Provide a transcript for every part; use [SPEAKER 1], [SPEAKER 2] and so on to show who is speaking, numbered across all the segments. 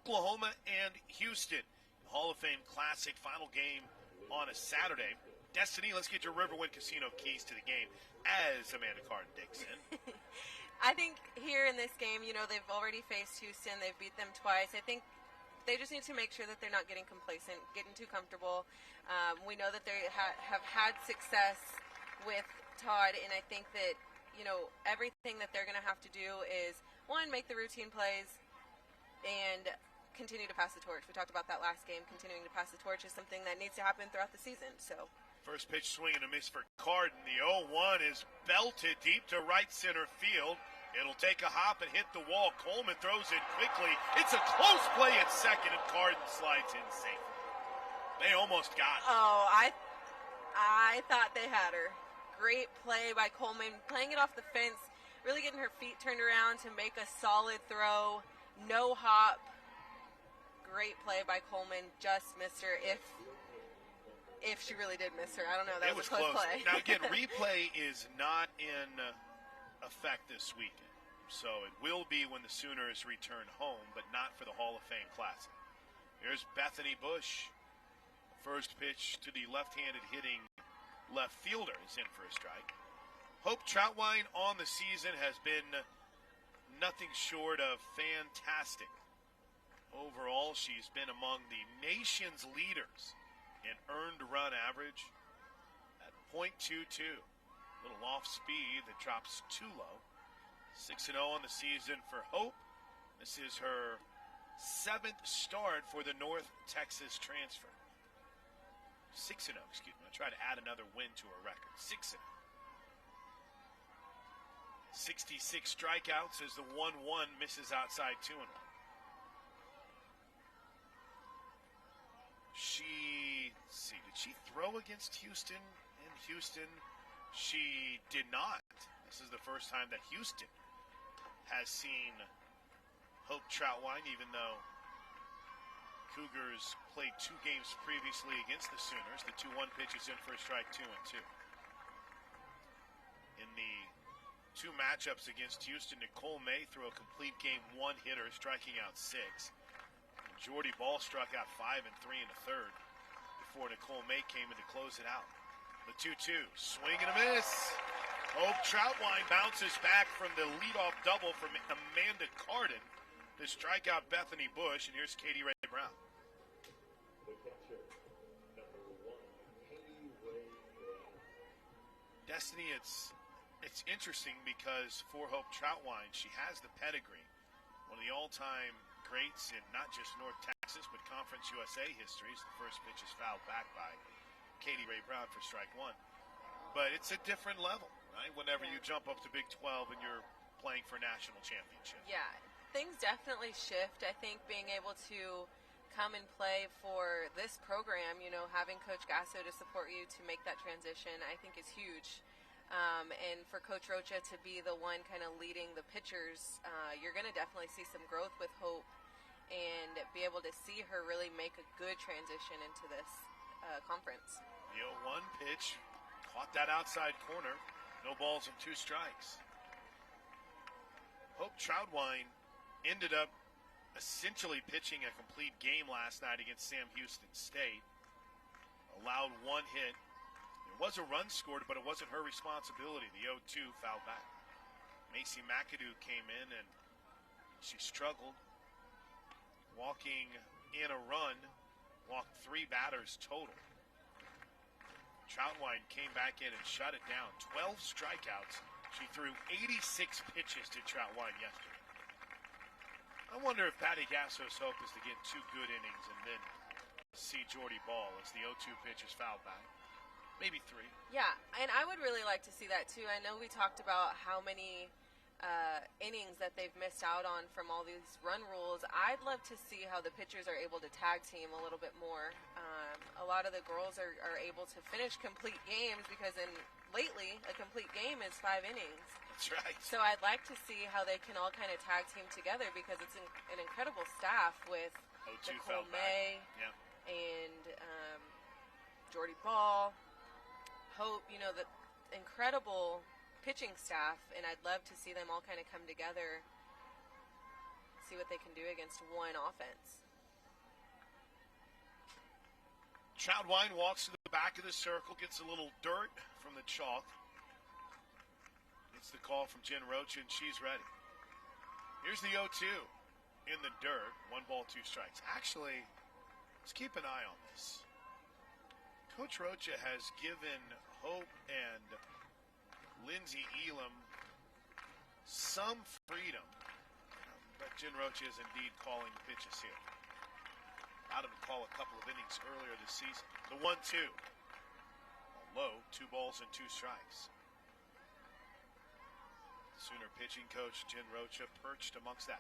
[SPEAKER 1] Oklahoma and Houston. Hall of Fame Classic, final game on a Saturday. Destiny, let's get your Riverwind Casino keys to the game as Amanda Carden-Dixon.
[SPEAKER 2] I think here in this game, they've already faced Houston. They've beat them twice. I think they just need to make sure that they're not getting complacent, getting too comfortable. We know that they have had success with Todd, and I think that, everything that they're going to have to do is, one, make the routine plays and continue to pass the torch. We talked about that last game. Continuing to pass the torch is something that needs to happen throughout the season. So,
[SPEAKER 1] first pitch swing and a miss for Carden. The 0-1 is belted deep to right center field. It'll take a hop and hit the wall. Coleman throws it quickly. It's a close play at second, and Carden slides in safely. They almost got it.
[SPEAKER 2] Oh, I thought they had her. Great play by Coleman, playing it off the fence, really getting her feet turned around to make a solid throw. No hop. Great play by Coleman. Just missed her. If she really did miss her, I don't know. That was a close play.
[SPEAKER 1] Now again, replay is not in effect this weekend, so it will be when the Sooners return home, but not for the Hall of Fame Classic. Here's Bethany Bush. First pitch to the left-handed hitting left fielder is in for a strike. Hope Troutwine on the season has been nothing short of fantastic. Overall, she's been among the nation's leaders in earned run average at .22. Little off speed that drops too low. 6-0 on the season for Hope. This is her 7th start for the North Texas transfer. 6-0, excuse me. I'll try to add another win to her record. 6-0. 66 strikeouts as the 1-1 misses outside 2-1. Did she throw against Houston? In Houston, she did not. This is the first time that Houston has seen Hope Troutwine, even though Cougars played 2 games previously against the Sooners. The 2-1 pitch is in for a strike, 2-2. In the 2 matchups against Houston, Nicole May threw a complete game 1 hitter, striking out 6. Jordy Ball struck out 5 and 3 in the third before Nicole May came in to close it out. The 2-2, swing and a miss. Hope Troutwine bounces back from the leadoff double from Amanda Carden to strike out Bethany Bush, and here's Katie Ray Brown. Destiny, it's interesting because for Hope Troutwine, she has the pedigree. One of the all-time greats in not just North Texas, but Conference USA histories. The first pitch is fouled back by Katie Ray Brown for strike 1. But it's a different level, right? Whenever you jump up to Big 12 and you're playing for national championship.
[SPEAKER 2] Yeah, things definitely shift. I think being able to come and play for this program, having Coach Gasso to support you to make that transition, I think is huge. And for Coach Rocha to be the one kind of leading the pitchers, you're going to definitely see some growth with Hope and be able to see her really make a good transition into this conference.
[SPEAKER 1] The 0-1 pitch, caught that outside corner. No balls and 2 strikes. Hope Troutwine ended up essentially pitching a complete game last night against Sam Houston State. Allowed 1 hit. There was a run scored, but it wasn't her responsibility. The 0-2 fouled back. Macy McAdoo came in, and she struggled. Walking in a run, walked 3 batters total. Troutwine came back in and shut it down. 12 strikeouts. She threw 86 pitches to Troutwine yesterday. I wonder if Patty Gasso's hope is to get 2 good innings and then see Jordy Ball as the 0-2 pitch is fouled back. Maybe 3.
[SPEAKER 2] Yeah, and I would really like to see that too. I know we talked about how many innings that they've missed out on from all these run rules. I'd love to see how the pitchers are able to tag team a little bit more. A lot of the girls are able to finish complete games because lately a complete game is 5 innings.
[SPEAKER 1] That's right.
[SPEAKER 2] So I'd like to see how they can all kind of tag team together because it's an incredible staff with Nicole May and Jordy Ball, Hope, the incredible pitching staff, and I'd love to see them all kind of come together. see what they can do against one offense.
[SPEAKER 1] Troutwine walks to the back of the circle, gets a little dirt from the chalk. Gets the call from Jen Rocha, and she's ready. Here's the 0-2 in the dirt. 1 ball, 2 strikes. Actually, let's keep an eye on this. Coach Rocha has given Hope and Lindsay Elam some freedom, but Jen Rocha is indeed calling the pitches here. Out of a call a couple of innings earlier this season. The 1-2. Low, 2 balls and 2 strikes. Sooner pitching coach Jen Rocha perched amongst that,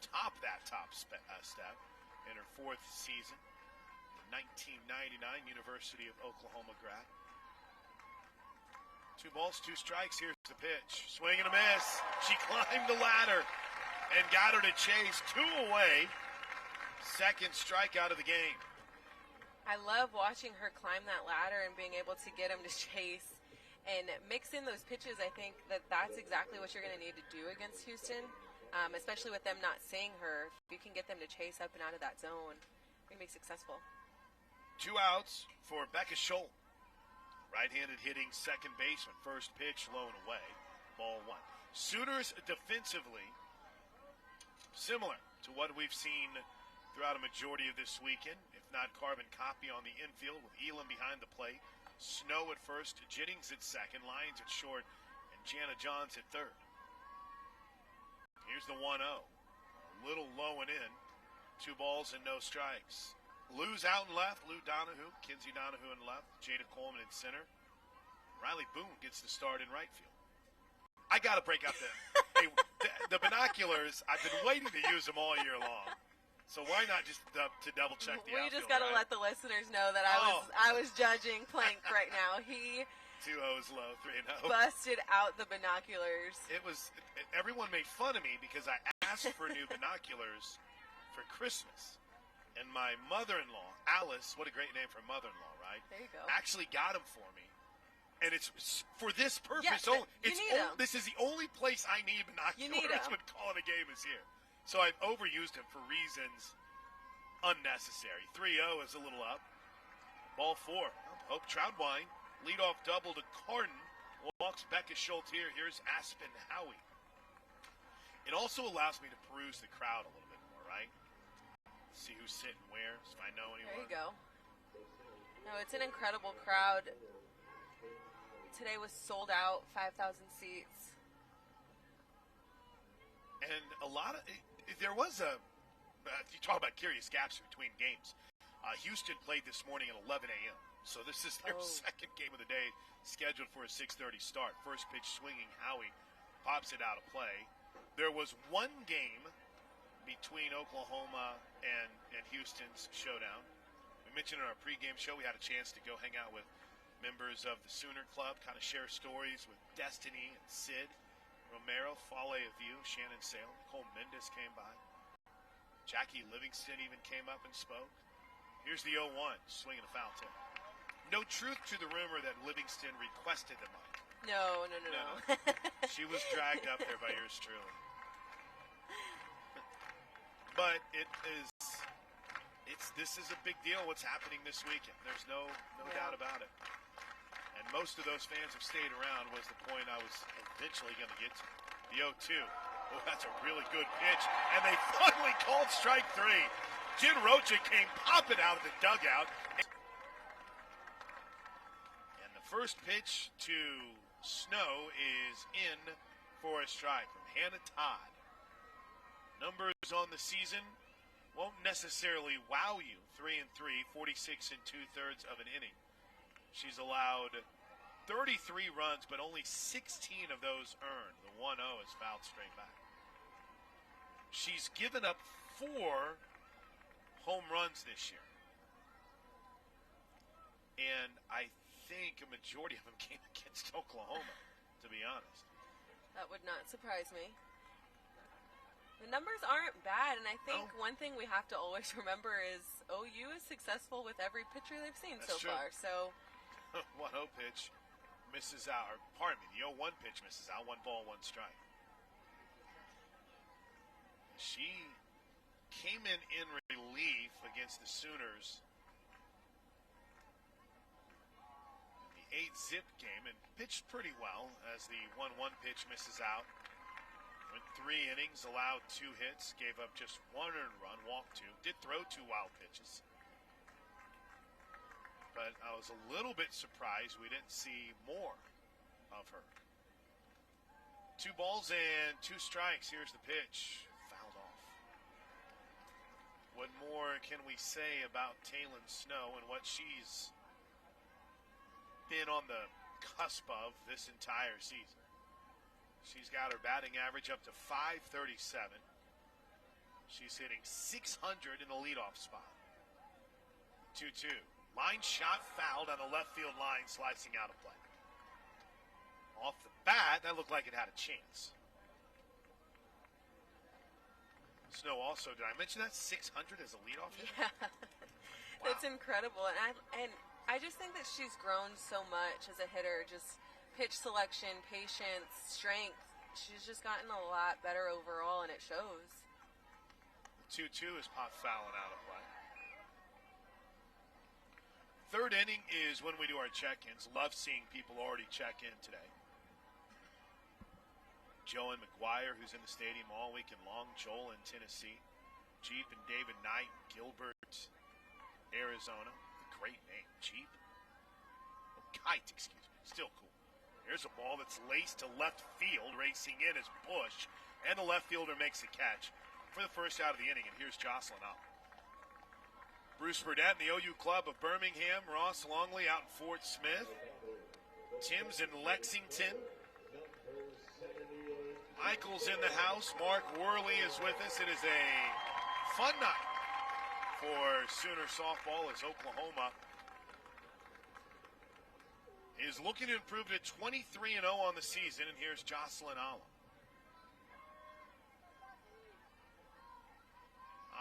[SPEAKER 1] top step in her 4th season. The 1999 University of Oklahoma grad. 2 balls, 2 strikes. Here's the pitch. Swing and a miss. She climbed the ladder and got her to chase. 2 away. 2nd strikeout of the game.
[SPEAKER 2] I love watching her climb that ladder and being able to get him to chase and mix in those pitches. I think that's exactly what you're going to need to do against Houston, especially with them not seeing her. If you can get them to chase up and out of that zone, you're going to be successful.
[SPEAKER 1] 2 outs for Becca Scholl. Right-handed hitting second baseman. First pitch, low and away. Ball 1. Sooners defensively similar to what we've seen throughout a majority of this weekend, if not carbon copy on the infield with Elam behind the plate. Snow at first, Jennings at second, Lyons at short, and Jana Johns at third. Here's the 1-0. A little low and in. 2 balls and no strikes. Lou's out and left. Lou Donahue, Kinsey Donahue in left. Jada Coleman in center. Riley Boone gets the start in right field. I got to break out the binoculars. I've been waiting to use them all year long. So why not just to double check the outfield?
[SPEAKER 2] We just got to let the listeners know that I was judging Plank right now. He
[SPEAKER 1] 2 O's low, 3-0.
[SPEAKER 2] Busted out the binoculars.
[SPEAKER 1] Everyone made fun of me because I asked for new binoculars for Christmas. And my mother-in-law, Alice, what a great name for mother-in-law, right?
[SPEAKER 2] There you go.
[SPEAKER 1] Actually got them for me. And it's for this purpose.
[SPEAKER 2] Yes,
[SPEAKER 1] This is the only place I need binoculars when calling a game is here. So I've overused them for reasons unnecessary. 3-0 is a little up. Ball 4. Hope Troutwine. Leadoff double to Carden. Walks Becca Schultz here. Here's Aspen Howie. It also allows me to peruse the crowd a little bit more, right? See who's sitting where, if I know anyone.
[SPEAKER 2] There you go. No, it's an incredible crowd. Today was sold out, 5,000 seats.
[SPEAKER 1] And there was you talk about curious gaps between games. Houston played this morning at 11 a.m. So this is their second game of the day, scheduled for a 6:30 start. First pitch swinging, Howie pops it out of play. There was one game between Oklahoma and Houston's showdown. We mentioned in our pregame show we had a chance to go hang out with members of the Sooner Club, kind of share stories with Destiny and Sid Romero, Fale Aviu, Shannon Sale, Nicole Mendes came by. Jackie Livingston even came up and spoke. Here's the 0-1, swinging a foul tip. No truth to the rumor that Livingston requested the mic.
[SPEAKER 2] No.
[SPEAKER 1] She was dragged up there by yours truly. But this is a big deal what's happening this weekend. There's no doubt about it. And most of those fans have stayed around was the point I was eventually going to get to. The 0-2. Oh, that's a really good pitch. And they finally called strike 3. Jen Rocha came popping out of the dugout. And the first pitch to Snow is in for a strike from Hannah Todd. Numbers on the season won't necessarily wow you. 3-3, 46 2/3 of an inning. She's allowed 33 runs, but only 16 of those earned. The 1-0 is fouled straight back. She's given up 4 home runs this year. And I think a majority of them came against Oklahoma, to be honest.
[SPEAKER 2] That would not surprise me. The numbers aren't bad, and I think one thing we have to always remember is OU is successful with every pitcher they've seen so far. So
[SPEAKER 1] 1-0 pitch misses out, or pardon me, the 0-1 pitch misses out. 1 ball, 1 strike. She came in relief against the Sooners in the 8-zip game and pitched pretty well as the 1-1 pitch misses out. Went 3 innings, allowed 2 hits, gave up just 1 earned run, walked 2, did throw 2 wild pitches. But I was a little bit surprised we didn't see more of her. 2 balls and 2 strikes. Here's the pitch. Fouled off. What more can we say about Taylon Snow and what she's been on the cusp of this entire season? She's got her batting average up to .537. She's hitting .600 in the leadoff spot. 2-2. Line shot fouled on the left field line, slicing out of play. Off the bat, that looked like it had a chance. Snow also, did I mention that? 600 as a leadoff hitter?
[SPEAKER 2] Yeah.
[SPEAKER 1] Wow.
[SPEAKER 2] That's incredible. And I just think that she's grown so much as a hitter. Just pitch selection, patience, strength. She's just gotten a lot better overall, and it shows.
[SPEAKER 1] The 2-2 is popped fouling out of play. Third inning is when we do our check-ins. Love seeing people already check in today. Joe and McGuire, who's in the stadium all weekend long. Joel in Tennessee. Jeep and David Knight, Gilbert, Arizona. Great name, Jeep. Oh, Kite, excuse me. Still cool. Here's a ball that's laced to left field. Racing in is Bush. And the left fielder makes a catch for the first out of the inning. And here's Jocelyn up. Bruce Burdett and the OU Club of Birmingham. Ross Longley out in Fort Smith. Tim's in Lexington. Michael's in the house. Mark Worley is with us. It is a fun night for Sooner softball as Oklahoma is looking to improve to 23-0 on the season. And here's Jocelyn Allo.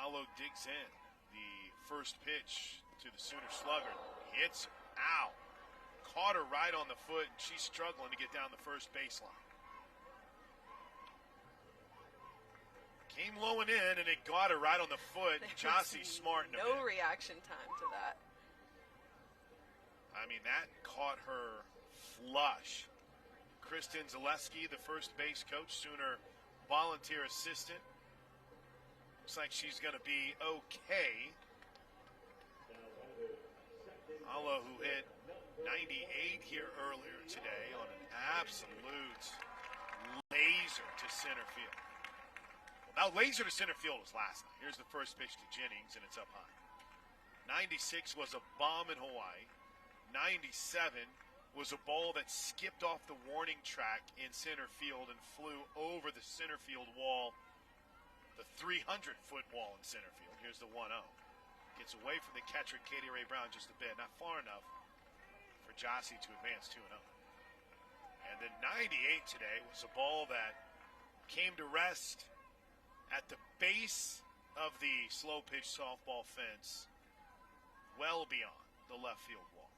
[SPEAKER 1] Allo digs in. The first pitch to the Sooner slugger. Hits her. Ow. Caught her right on the foot, and she's struggling to get down the first baseline. Came low and in, and it got her right on the foot. Jossie's smart in a
[SPEAKER 2] No
[SPEAKER 1] bit.
[SPEAKER 2] reaction time to that.
[SPEAKER 1] I mean, that caught her flush. Kristen Zaleski, the first base coach, Sooner volunteer assistant. Looks like she's going to be okay. Allo, who hit 98 here earlier today on an absolute laser to center field. Now, laser to center field was last night. Here's the first pitch to Jennings, and it's up high. 96 was a bomb in Hawaii. 97 was a ball that skipped off the warning track in center field and flew over the center field wall, the 300-foot wall in center field. Here's the 1-0. Gets away from the catcher, Katie Ray Brown, just a bit. Not far enough for Jossie to advance 2-0. And then 98 today was a ball that came to rest at the base of the slow pitch softball fence, well beyond the left field wall.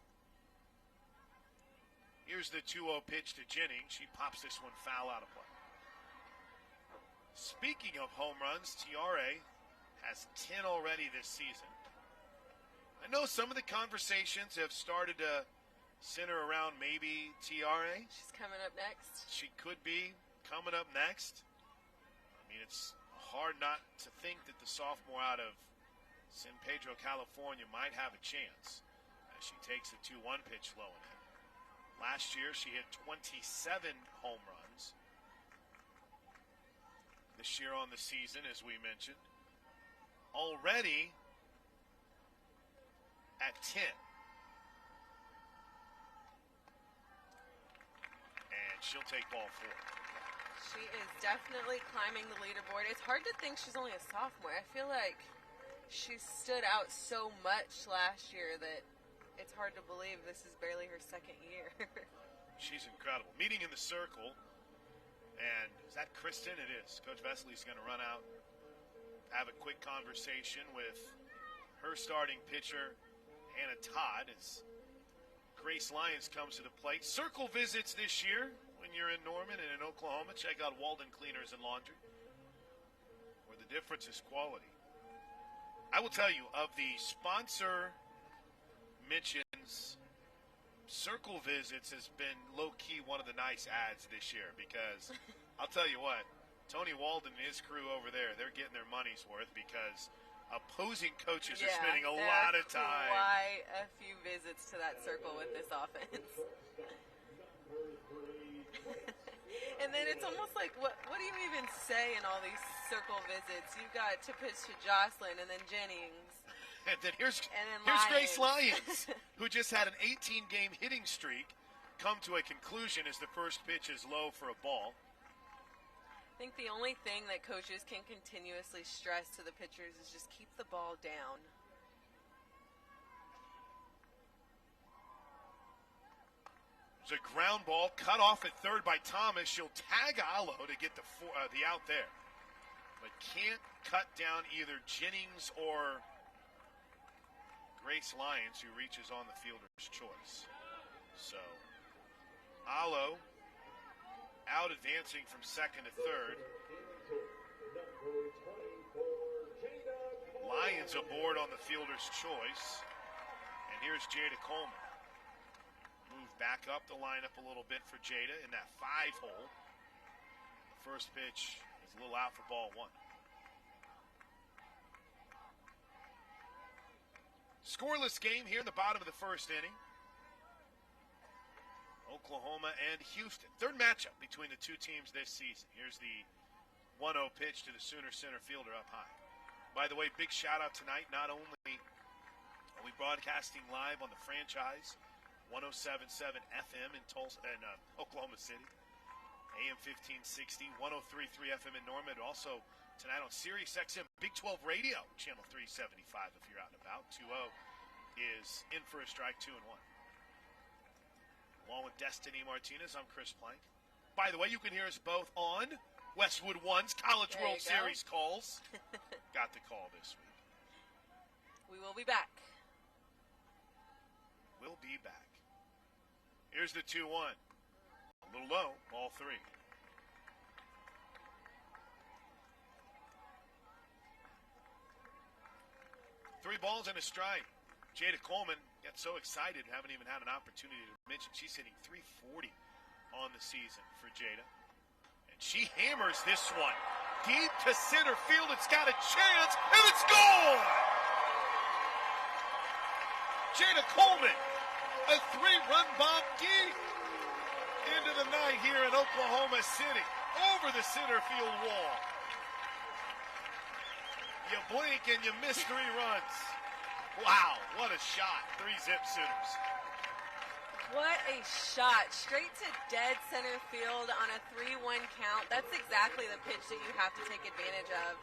[SPEAKER 1] Here's the 2-0 pitch to Jennings. She pops this one foul out of play. Speaking of home runs, Tiare has 10 already this season. I know some of the conversations have started to center around maybe Tiare.
[SPEAKER 2] She's coming up next.
[SPEAKER 1] She could be coming up next. I mean, it's hard not to think that the sophomore out of San Pedro, California might have a chance as she takes a 2-1 pitch low and in. Last year, she hit 27 home runs. This year on the season, as we mentioned, already at 10. And she'll take ball 4.
[SPEAKER 2] She is definitely climbing the leaderboard. It's hard to think she's only a sophomore. I feel like she stood out so much last year that it's hard to believe this is barely her second year.
[SPEAKER 1] She's incredible. Meeting in the circle. And is that Kristen? It is. Coach Vesley's going to run out, have a quick conversation with her starting pitcher, Hannah Todd, as Grace Lyons comes to the plate. Circle visits this year when you're in Norman and in Oklahoma. Check out Walden Cleaners and Laundry, where the difference is quality. I will tell you, of the sponsor mentions, Circle Visits has been low-key one of the nice ads this year because I'll tell you what, Tony Walden and his crew over there, they're getting their money's worth because opposing coaches are spending a lot of time.
[SPEAKER 2] Quite a few visits to that circle with this offense. And then it's almost like, what do you even say in all these circle visits? You've got to pitch to Jocelyn and then Jennings.
[SPEAKER 1] And then here's
[SPEAKER 2] Lyons.
[SPEAKER 1] Grace Lyons, who just had an 18-game hitting streak, come to a conclusion as the first pitch is low for a ball.
[SPEAKER 2] I think the only thing that coaches can continuously stress to the pitchers is just keep the ball down.
[SPEAKER 1] There's a ground ball cut off at third by Thomas. She'll tag Alo to get the out there, but can't cut down either Jennings or Grace Lyons, who reaches on the fielder's choice. So Alo out advancing from second to third. Lyons aboard on the fielder's choice. And here's Jada Coleman. Move back up the lineup a little bit for Jada in that 5-hole. The first pitch is a little out for ball one. Scoreless game here in the bottom of the first inning. Oklahoma and Houston. Third matchup between the two teams this season. Here's the 1-0 pitch to the Sooner center fielder up high. By the way, big shout out tonight. Not only are we broadcasting live on the franchise 107.7 FM in Tulsa and Oklahoma City, AM 1560, 103.3 FM in Norman. Also tonight on Sirius XM Big 12 Radio, channel 375 if you're out and about. 2-0 is in for a strike, 2-1. Along with Destiny Martinez, I'm Chris Plank. By the way, you can hear us both on Westwood One's College World Series calls. Got the call this week.
[SPEAKER 2] We will be back.
[SPEAKER 1] We'll be back. Here's the 2-1. A little low, ball three. Three balls and a strike. Jada Coleman got so excited, haven't even had an opportunity to mention she's hitting 340 on the season for Jada. And she hammers this one deep to center field. It's got a chance, and it's gone! Jada Coleman, a 3-run bomb deep into the night here in Oklahoma City, over the center field wall. You blink and you miss 3 runs. Wow, what a shot. 3-zip Sooners.
[SPEAKER 2] What a shot. Straight to dead center field on a 3-1 count. That's exactly the pitch that you have to take advantage of.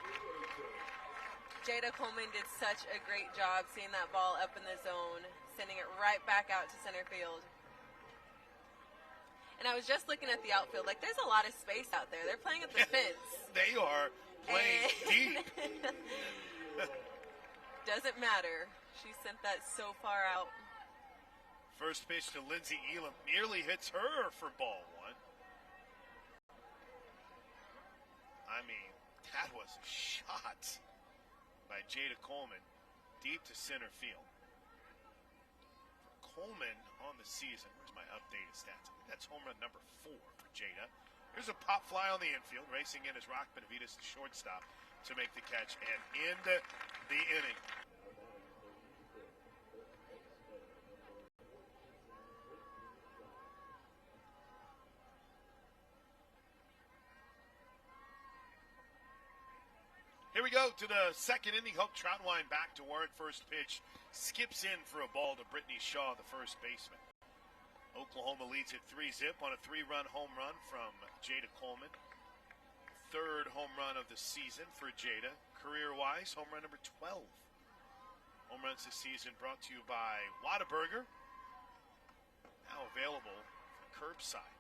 [SPEAKER 2] Jada Coleman did such a great job seeing that ball up in the zone, sending it right back out to center field. And I was just looking at the outfield. Like, there's a lot of space out there. They're playing at the fence.
[SPEAKER 1] They are playing deep.
[SPEAKER 2] Doesn't matter. She sent that so far out.
[SPEAKER 1] First pitch to Lindsey Elam nearly hits her for ball one. I mean, that was a shot by Jada Coleman deep to center field. For Coleman on the season, where's my updated stats? That's home run number 4 for Jada. Here's a pop fly on the infield. Racing in is Rock Benavides, the shortstop, to make the catch and end the inning. Here we go to the second inning. Hope Troutwine back to work. First pitch skips in for a ball to Brittany Shaw, the first baseman. Oklahoma leads at 3-zip on a 3-run home run from Jada Coleman. Third home run of the season for Jada. Career-wise, home run number 12. Home runs this season brought to you by Whataburger. Now available for curbside.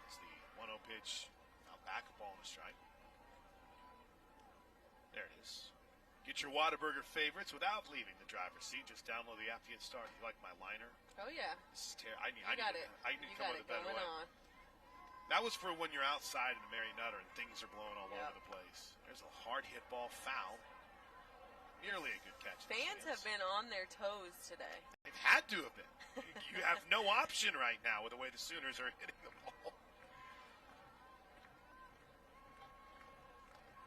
[SPEAKER 1] It's the 1-0 pitch. Now back a ball and a strike. There it is. Get your Whataburger favorites without leaving the driver's seat. Just download the app to get started. You like my liner?
[SPEAKER 2] Oh, yeah.
[SPEAKER 1] This is terrible. I need
[SPEAKER 2] it.
[SPEAKER 1] to come with a better one. That was for when you're outside in the Mary Nutter and things are blowing all over the place. There's a hard hit ball foul. Nearly a good catch.
[SPEAKER 2] Fans have been on their toes today.
[SPEAKER 1] They've had to have been. You have no option right now with the way the Sooners are hitting the ball.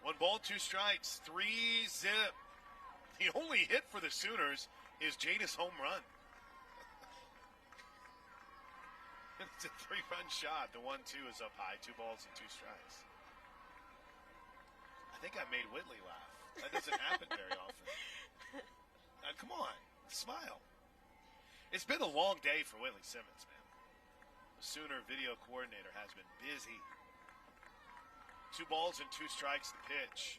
[SPEAKER 1] 1 ball, 2 strikes, 3-zip. The only hit for the Sooners is Jada's home run. It's a 3-run shot. The 1-2 is up high. 2 balls and 2 strikes. I think I made Whitley laugh. That doesn't happen very often. Come on, smile. It's been a long day for Whitley Simmons, man. The Sooner video coordinator has been busy. 2 balls and 2 strikes to pitch.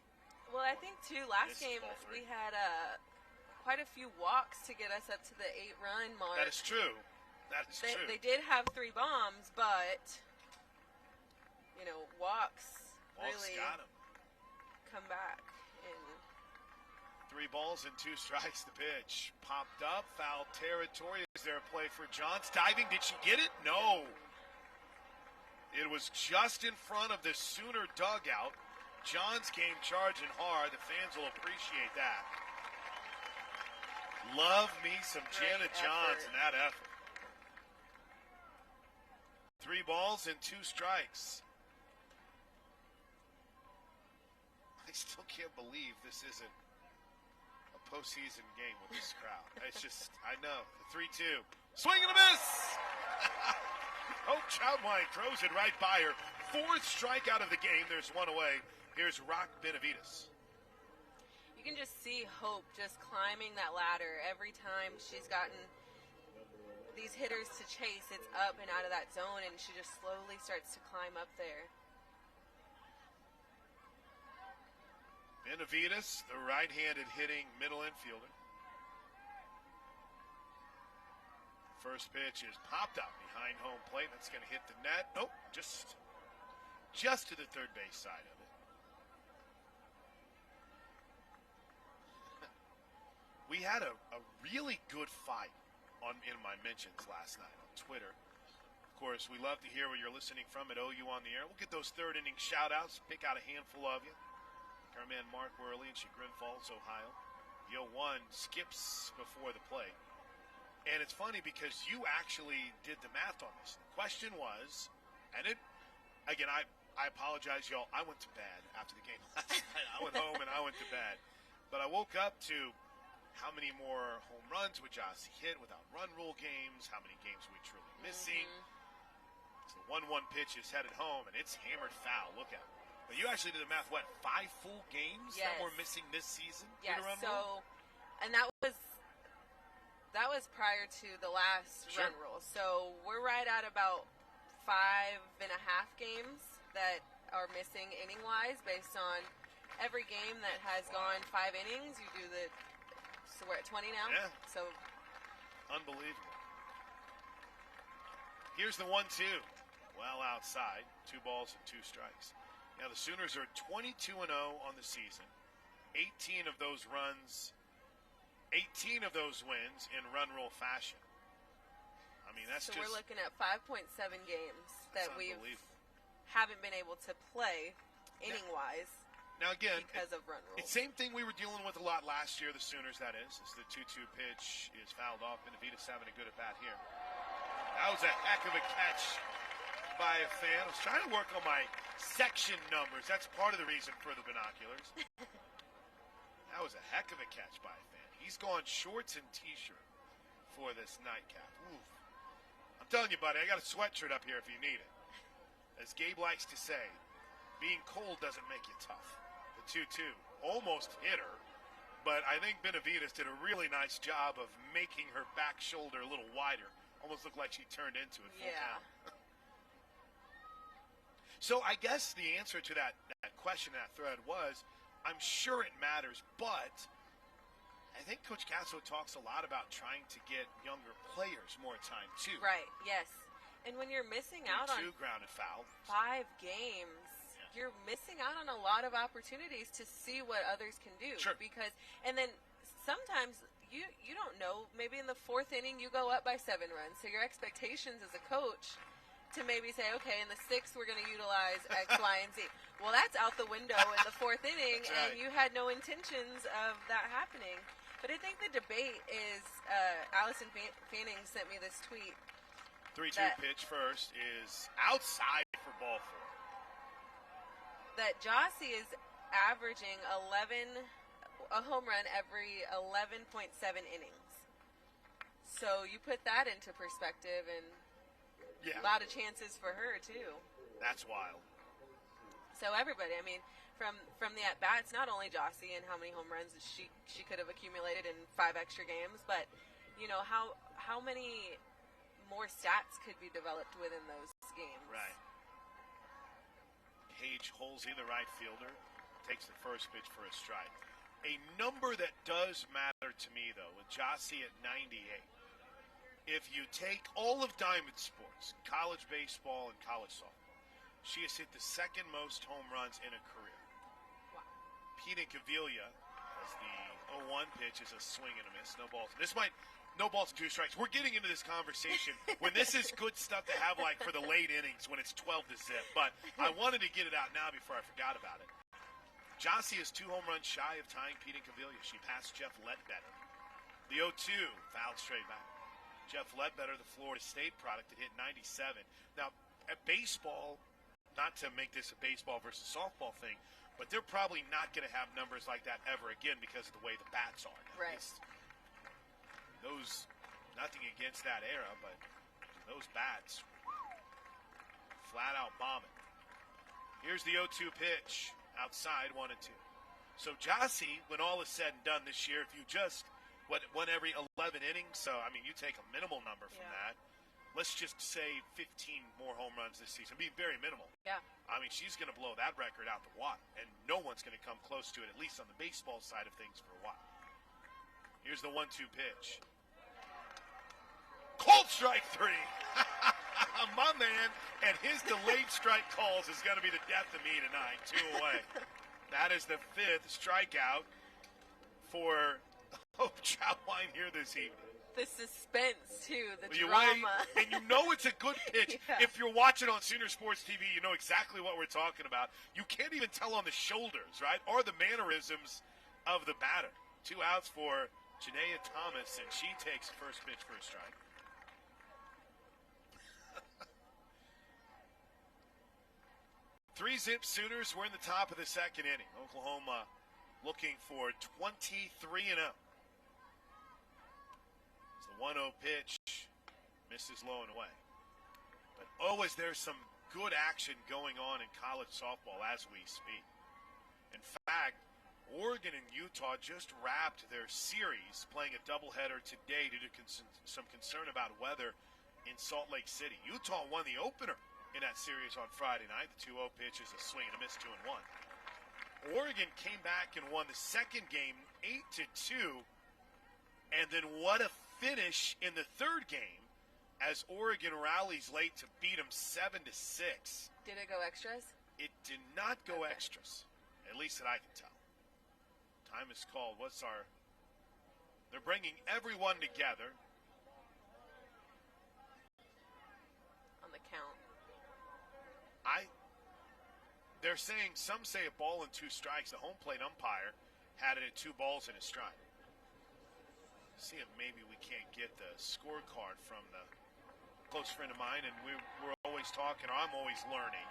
[SPEAKER 2] Well, I think, too, last game we had quite a few walks to get us up to the 8-run mark.
[SPEAKER 1] That is true. That is true.
[SPEAKER 2] They did have 3 bombs, but, walks really
[SPEAKER 1] got 'em.
[SPEAKER 2] come back.
[SPEAKER 1] 3 balls and 2 strikes to pitch. Popped up, foul territory. Is there a play for Johns? Diving, did she get it? No. It was just in front of the Sooner dugout. Johns came charging hard. The fans will appreciate that. Love me some Jana Johns in that effort. 3 balls and 2 strikes. I still can't believe this isn't a postseason game with this crowd. It's just, I know. The 3-2. Swing and a miss! Hope Childwine throws it right by her. 4th strikeout of the game. There's 1 away. Here's Rock Benavides.
[SPEAKER 2] You can just see Hope just climbing that ladder every time she's gotten these hitters to chase. It's up and out of that zone, and she just slowly starts to climb up there.
[SPEAKER 1] Benavides, the right-handed hitting middle infielder. First pitch is popped up behind home plate. That's going to hit the net. Nope, just to the third base side of it. We had a really good fight in my mentions last night on Twitter. Of course, we love to hear where you're listening from at OU on the air. We'll get those third inning shout-outs, pick out a handful of you. Our man Mark Worley in Chagrin Falls, Ohio. Yo one skips before the plate. And it's funny because you actually did the math on this. The question was, and again, I apologize, y'all. I went to bed after the game last night. I went home and I went to bed. But I woke up to how many more home runs would Josh hit without run rule games, how many games we truly missing. So the 1-1 pitch is headed home, and it's hammered foul. Look at it. But you actually did the math, 5 full games that we're missing this season?
[SPEAKER 2] Yes, and that was prior to the last run rule. So we're right at about 5.5 games that are missing inning-wise based on every game that has gone 5 innings. You do so we're at 20 now?
[SPEAKER 1] Yeah.
[SPEAKER 2] So
[SPEAKER 1] unbelievable. Here's the 1-2. Well outside. 2 balls and 2 strikes. Now the Sooners are 22-0 on the season. 18 of those wins in run rule fashion. I mean, that's
[SPEAKER 2] so we're looking at 5.7 games that we haven't been able to play inning-wise.
[SPEAKER 1] Now again,
[SPEAKER 2] because of run rules.
[SPEAKER 1] It's the same thing we were dealing with a lot last year, the Sooners, that is. As the 2-2 pitch is fouled off. Benavides having a good at-bat here. That was a heck of a catch by a fan. I was trying to work on my section numbers. That's part of the reason for the binoculars. That was a heck of a catch by a fan. He's gone shorts and T-shirt for this nightcap. Oof. I'm telling you, buddy, I got a sweatshirt up here if you need it. As Gabe likes to say, being cold doesn't make you tough. The 2-2 almost hit her, but I think Benavides did a really nice job of making her back shoulder a little wider. Almost looked like she turned into it full count. So I guess the answer to that question, that thread was, I'm sure it matters, but I think Coach Castro talks a lot about trying to get younger players more time, too.
[SPEAKER 2] Right, yes. And when you're missing out on
[SPEAKER 1] 2 grounded foul.
[SPEAKER 2] 5 games, you're missing out on a lot of opportunities to see what others can do.
[SPEAKER 1] Sure.
[SPEAKER 2] And then sometimes you don't know, maybe in the 4th inning you go up by 7 runs. So your expectations as a coach to maybe say, okay, in the 6th we're going to utilize X, Y, and Z. Well, that's out the window in the 4th inning,
[SPEAKER 1] right.
[SPEAKER 2] and you had no intentions of that happening. But I think the debate is, Allison Fanning sent me this tweet.
[SPEAKER 1] 3-2 pitch first is outside for ball 4.
[SPEAKER 2] That Jossie is averaging a home run every 11.7 innings. So you put that into perspective, and a lot of chances for her too.
[SPEAKER 1] That's wild.
[SPEAKER 2] So everybody, I mean, from the at bats, not only Jossie and how many home runs she could have accumulated in 5 extra games, but you know how many more stats could be developed within those games.
[SPEAKER 1] Right. Paige Holsey, the right fielder, takes the first pitch for a strike. A number that does matter to me, though, with Jossie at 98. If you take all of Diamond Sports, college baseball and college softball, she has hit the 2nd most home runs in a career.
[SPEAKER 2] Wow.
[SPEAKER 1] Pete Incaviglia, as the 0-1 pitch, is a swing and a miss. No balls. No balls and 2 strikes. We're getting into this conversation when this is good stuff to have, like, for the late innings when it's 12-0. But I wanted to get it out now before I forgot about it. Jossie is 2 home runs shy of tying Pete Incaviglia. She passed Jeff Ledbetter. The 0-2 fouled straight back. Jeff Ledbetter, the Florida State product, that hit 97. Now, at baseball, not to make this a baseball versus softball thing, but they're probably not going to have numbers like that ever again because of the way the bats are now.
[SPEAKER 2] Right.
[SPEAKER 1] Nothing against that era, but those bats, flat out bombing. Here's the 0-2 pitch, outside 1-2. So Jossie, when all is said and done this year, if you just won every 11 innings, so I mean you take a minimal number from that. Let's just say 15 more home runs this season. Be very minimal.
[SPEAKER 2] Yeah.
[SPEAKER 1] I mean, she's going to blow that record out the water, and no one's going to come close to it, at least on the baseball side of things, for a while. Here's the 1-2 pitch. Cold strike 3. My man and his delayed strike calls is going to be the death of me tonight. 2 away. That is the 5th strikeout for Hope Trautwein here this evening.
[SPEAKER 2] The suspense, too, the
[SPEAKER 1] drama. And you know it's a good pitch.
[SPEAKER 2] Yeah.
[SPEAKER 1] If you're watching on Sooner Sports TV, you know exactly what we're talking about. You can't even tell on the shoulders, right, or the mannerisms of the batter. 2 outs for Janaea Thomas, and she takes the first pitch for a strike. 3-zip Sooners. We're in the top of the 2nd inning. Oklahoma looking for 23-0. It's the 1-0 pitch. Misses low and away. But is there some good action going on in college softball as we speak? In fact, Oregon and Utah just wrapped their series, playing a doubleheader today due to some concern about weather in Salt Lake City. Utah won the opener in that series on Friday night. The 2-0 pitch is a swing and a miss, 2-1. Oregon came back and won the 2nd game 8-2, and then what a finish in the 3rd game as Oregon rallies late to beat them 7-6.
[SPEAKER 2] Did it go extras?
[SPEAKER 1] It did not go extras, at least that I can tell. Time is called. They're bringing everyone together.
[SPEAKER 2] On the count.
[SPEAKER 1] They're saying, some say a ball and 2 strikes. The home plate umpire had it at 2 balls and a strike. See if maybe we can't get the scorecard from the close friend of mine, and we're always talking, or I'm always learning.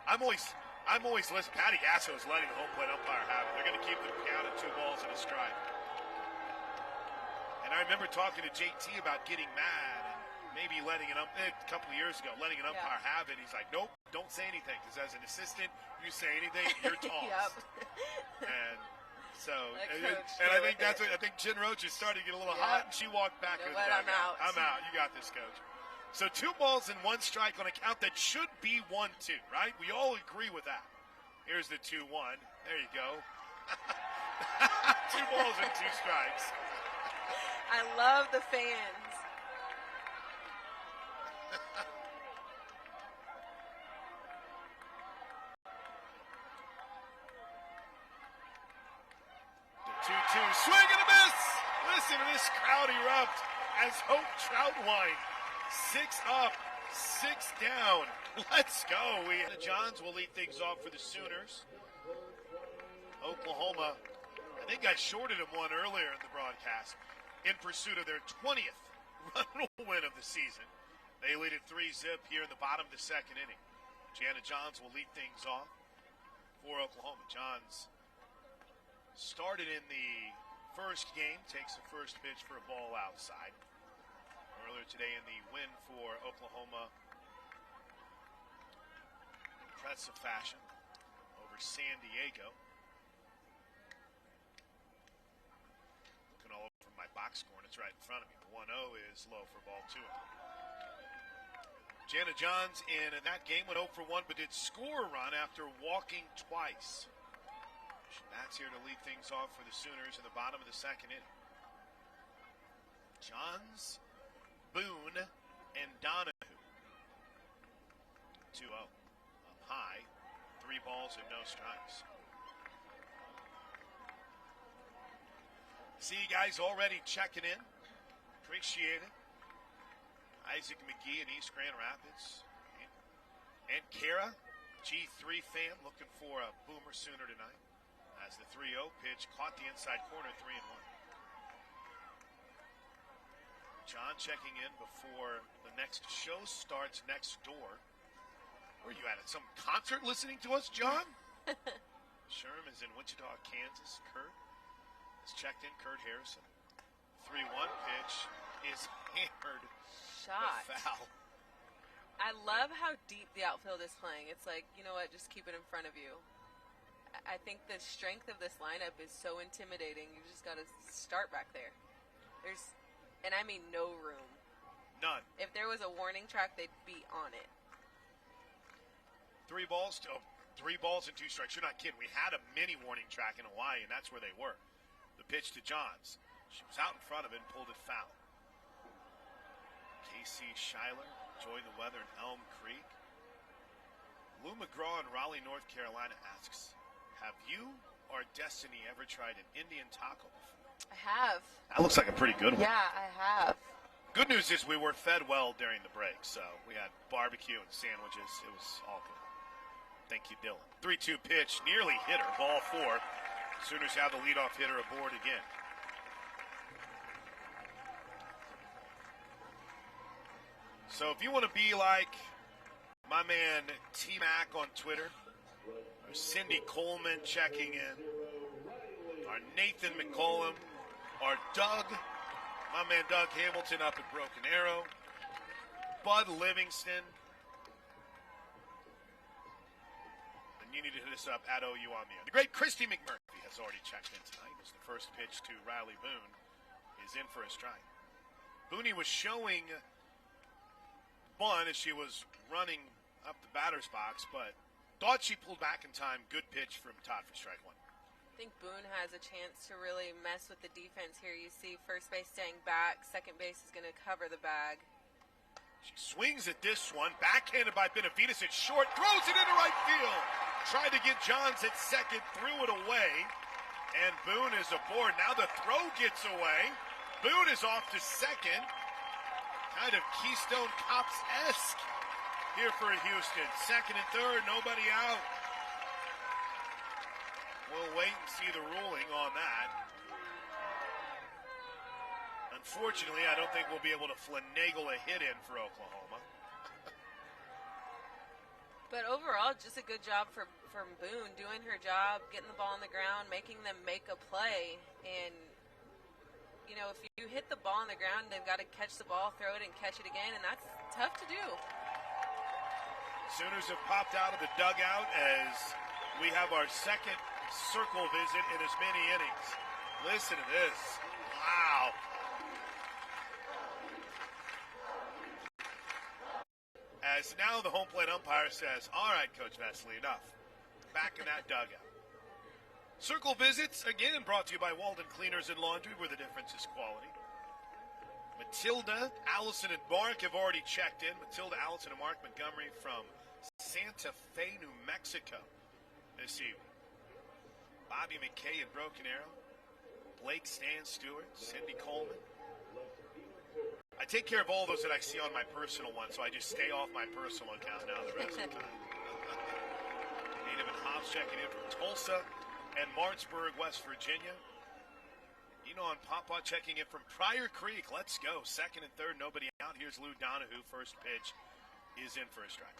[SPEAKER 1] I'm always listening. Patty Gasso is letting the home plate umpire have it. They're going to keep the count at 2 balls and a strike. And I remember talking to JT about getting mad and maybe letting a couple of years ago, letting an umpire have it. He's like, nope, don't say anything, because as an assistant, you say anything, you're tossed.
[SPEAKER 2] Yep.
[SPEAKER 1] And so, and I think that's what, I think Jen Roach is starting to get a little hot, and she walked back.
[SPEAKER 2] You know what, I'm out.
[SPEAKER 1] I'm out. You got this, coach. So 2 balls and 1 strike on a count that should be 1-2, right? We all agree with that. Here's the 2-1. There you go. 2 balls and 2 strikes.
[SPEAKER 2] I love the fans.
[SPEAKER 1] The 2-2 swing and a miss. Listen to this crowd erupt as Hope Trautwein 6 up 6 down. Let's go. The Johns will lead things off for the Sooners. Oklahoma, I think I shorted them one earlier in the broadcast, in pursuit of their 20th run win of the season. They lead it 3-0 here in the bottom of the second inning. Jana Johns will lead things off for Oklahoma. Johns started in the first game, takes the first pitch for a ball outside. Earlier today in the win for Oklahoma, impressive fashion over San Diego. Looking all over my box score, and it's right in front of me. The 1-0 is low for ball 2. Jana Johns in that game went 0 for 1, but did score a run after walking twice. That's here to lead things off for the Sooners in the bottom of the second inning. Johns, Boone, and Donahue. 2-0. Up high. 3 balls and no strikes. See you guys already checking in. Appreciate it. Isaac McGee in East Grand Rapids. And Kara, G3 fan, looking for a Boomer Sooner tonight. As the 3-0 pitch caught the inside corner, 3-1. John checking in before the next show starts next door. Where are you at some concert listening to us, John? Sherm is in Wichita, Kansas. Kurt is checked in. Kurt Harrison. 3-1 pitch is hammered.
[SPEAKER 2] Shot.
[SPEAKER 1] The foul.
[SPEAKER 2] I love how deep the outfield is playing. It's like, you know what, just keep it in front of you. I think the strength of this lineup is so intimidating. You just got to start back there. And I mean no room.
[SPEAKER 1] None.
[SPEAKER 2] If there was a warning track, they'd be on it.
[SPEAKER 1] 3 balls and 2 strikes. You're not kidding. We had a mini warning track in Hawaii, and that's where they were. The pitch to Johns. She was out in front of it and pulled it foul. Casey Schuyler enjoying the weather in Elm Creek. Lou McGraw in Raleigh, North Carolina asks, have you or Destiny ever tried an Indian taco before?
[SPEAKER 2] I have.
[SPEAKER 1] That looks like a pretty good one.
[SPEAKER 2] Yeah, I have.
[SPEAKER 1] Good news is we were fed well during the break, so we had barbecue and sandwiches. It was all good. Thank you, Dylan. 3-2 pitch, nearly hit her. Ball 4. Sooners have the leadoff hitter aboard again. So if you want to be like my man T-Mac on Twitter, or Cindy Coleman checking in, or Nathan McCollum, or Doug, my man Doug Hamilton up at Broken Arrow, Bud Livingston, then you need to hit us up at OU on the air. The great Christy McMurphy has already checked in tonight as the first pitch to Riley Boone is in for a strike. Booney was showing one as she was running up the batter's box, but thought she pulled back in time. Good pitch from Todd for strike 1.
[SPEAKER 2] I think Boone has a chance to really mess with the defense here. You see first base staying back. Second base is going to cover the bag.
[SPEAKER 1] She swings at this one. Backhanded by Benavides at short. Throws it into right field. Tried to get Johns at second. Threw it away. And Boone is aboard. Now the throw gets away. Boone is off to second. Kind of Keystone Cops-esque here for Houston. Second and third, nobody out. We'll wait and see the ruling on that. Unfortunately, I don't think we'll be able to finagle a hit in for Oklahoma.
[SPEAKER 2] But overall, just a good job from Boone, doing her job, getting the ball on the ground, making them make a play. And, you know, if you hit the ball on the ground, they've got to catch the ball, throw it, and catch it again, and that's tough to do.
[SPEAKER 1] Sooners have popped out of the dugout as we have our second circle visit in as many innings. Listen to this. Wow. As now the home plate umpire says, all right, Coach Vesely, enough. Back in that dugout. Circle visits, again, brought to you by Walden Cleaners and Laundry, where the difference is quality. Matilda, Allison, and Mark have already checked in. Matilda, Allison, and Mark Montgomery from Santa Fe, New Mexico this evening. Bobby McKay at Broken Arrow. Blake Stan Stewart, Cindy Coleman. I take care of all those that I see on my personal one, so I just stay off my personal account now the rest of the time. Native and Hobbs checking in from Tulsa and Martinsburg, West Virginia. Eno and Papa checking in from Pryor Creek. Let's go. Second and third, nobody out. Here's Lou Donahue. First pitch is in for a strike.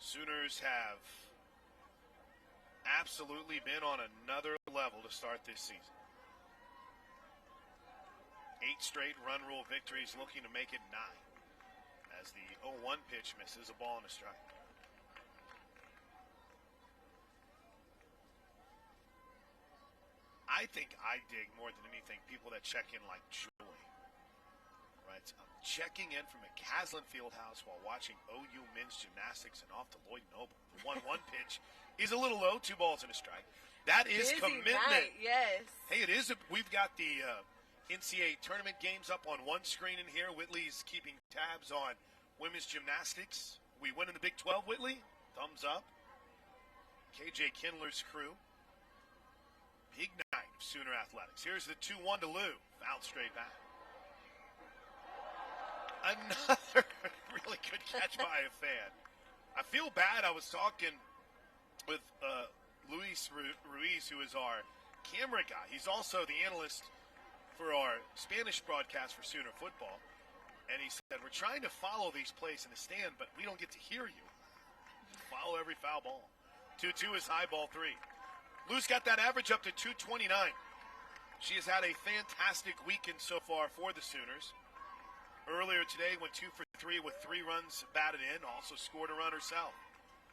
[SPEAKER 1] Sooners have absolutely been on another level to start this season. 8 straight run rule victories, looking to make it 9 as the 0-1 pitch misses a ball and a strike. I think I dig more than anything people that check in like Julie. Right, I'm checking in from a Caslin Fieldhouse while watching OU men's gymnastics and off to Lloyd Noble. The 1-1 pitch is a little low, 2 balls and a strike. That is
[SPEAKER 2] Busy
[SPEAKER 1] commitment.
[SPEAKER 2] night, yes.
[SPEAKER 1] Hey, it is. We've got the NCAA tournament games up on one screen in here. Whitley's keeping tabs on women's gymnastics. We win in the Big 12, Whitley. Thumbs up. KJ Kindler's crew. Big night of Sooner Athletics. Here's the 2-1 to Lou. Fouled straight back. Another really good catch by a fan. I feel bad. I was talking with Luis Ruiz, who is our camera guy. He's also the analyst for our Spanish broadcast for Sooner football. And he said, we're trying to follow these plays in the stand, but we don't get to hear you. Follow every foul ball. 2-2 is high, ball 3. Lou's got that average up to 229. She has had a fantastic weekend so far for the Sooners. Earlier today went 2 for 3 with 3 runs batted in, also scored a run herself.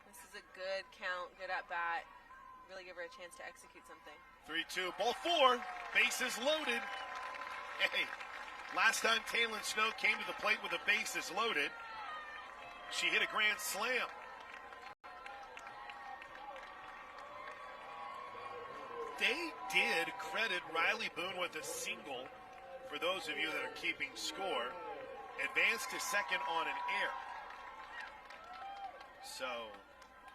[SPEAKER 2] This is a good count, good at bat. Really give her a chance to execute something.
[SPEAKER 1] 3-2, ball 4, bases loaded. Hey, last time Taylon Snow came to the plate with the bases loaded, she hit a grand slam. They did credit Riley Boone with a single, for those of you that are keeping score. Advanced to second on an air. So,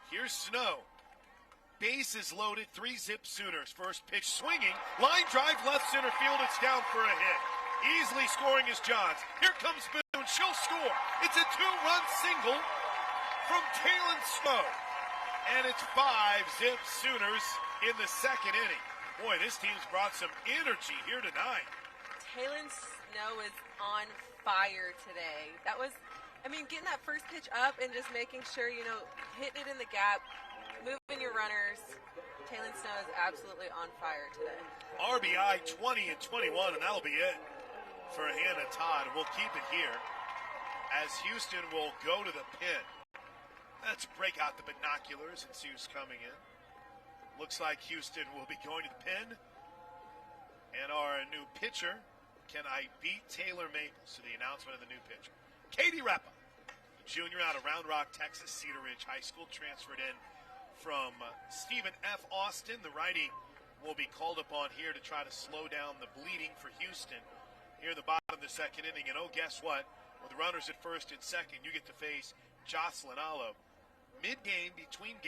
[SPEAKER 1] here's Snow. Bases loaded, 3-zip Sooners. First pitch swinging, line drive left center field, it's down for a hit. Easily scoring is Johns. Here comes Boone, she'll score. It's a 2-run single from Taylon Snow. And it's 5-zip Sooners in the second inning. Boy, this team's brought some energy here tonight.
[SPEAKER 2] Taylon Snow is on fire today. That was, getting that first pitch up and just making sure, hitting it in the gap, moving your runners. Taylon Snow is absolutely on fire today.
[SPEAKER 1] RBI 20 and 21, and that'll be it for Hannah Todd. We'll keep it here as Houston will go to the pin. Let's break out the binoculars and see who's coming in. Looks like Houston will be going to the pin. And our new pitcher, can I beat Taylor Maples? To the announcement of the new pitcher. Katie Repa, junior out of Round Rock, Texas, Cedar Ridge High School, transferred in from Stephen F. Austin. The righty will be called upon here to try to slow down the bleeding for Houston here in the bottom of the second inning. And guess what? With the runners at first and second, you get to face Jocelyn Allo. Between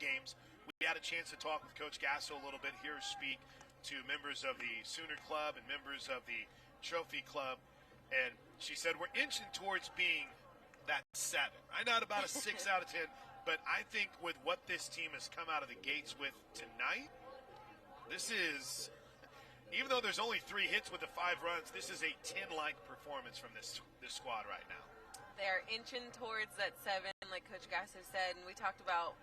[SPEAKER 1] games, we had a chance to talk with Coach Gasso a little bit here, speak to members of the Sooner Club and members of the Trophy Club. And she said, we're inching towards being that 7. I'm not about a 6 out of 10, but I think with what this team has come out of the gates with tonight, this is, even though there's only 3 hits with the 5 runs, this is a 10-like performance from this squad right now.
[SPEAKER 2] They're inching towards that 7, like Coach Gasso said, and we talked about,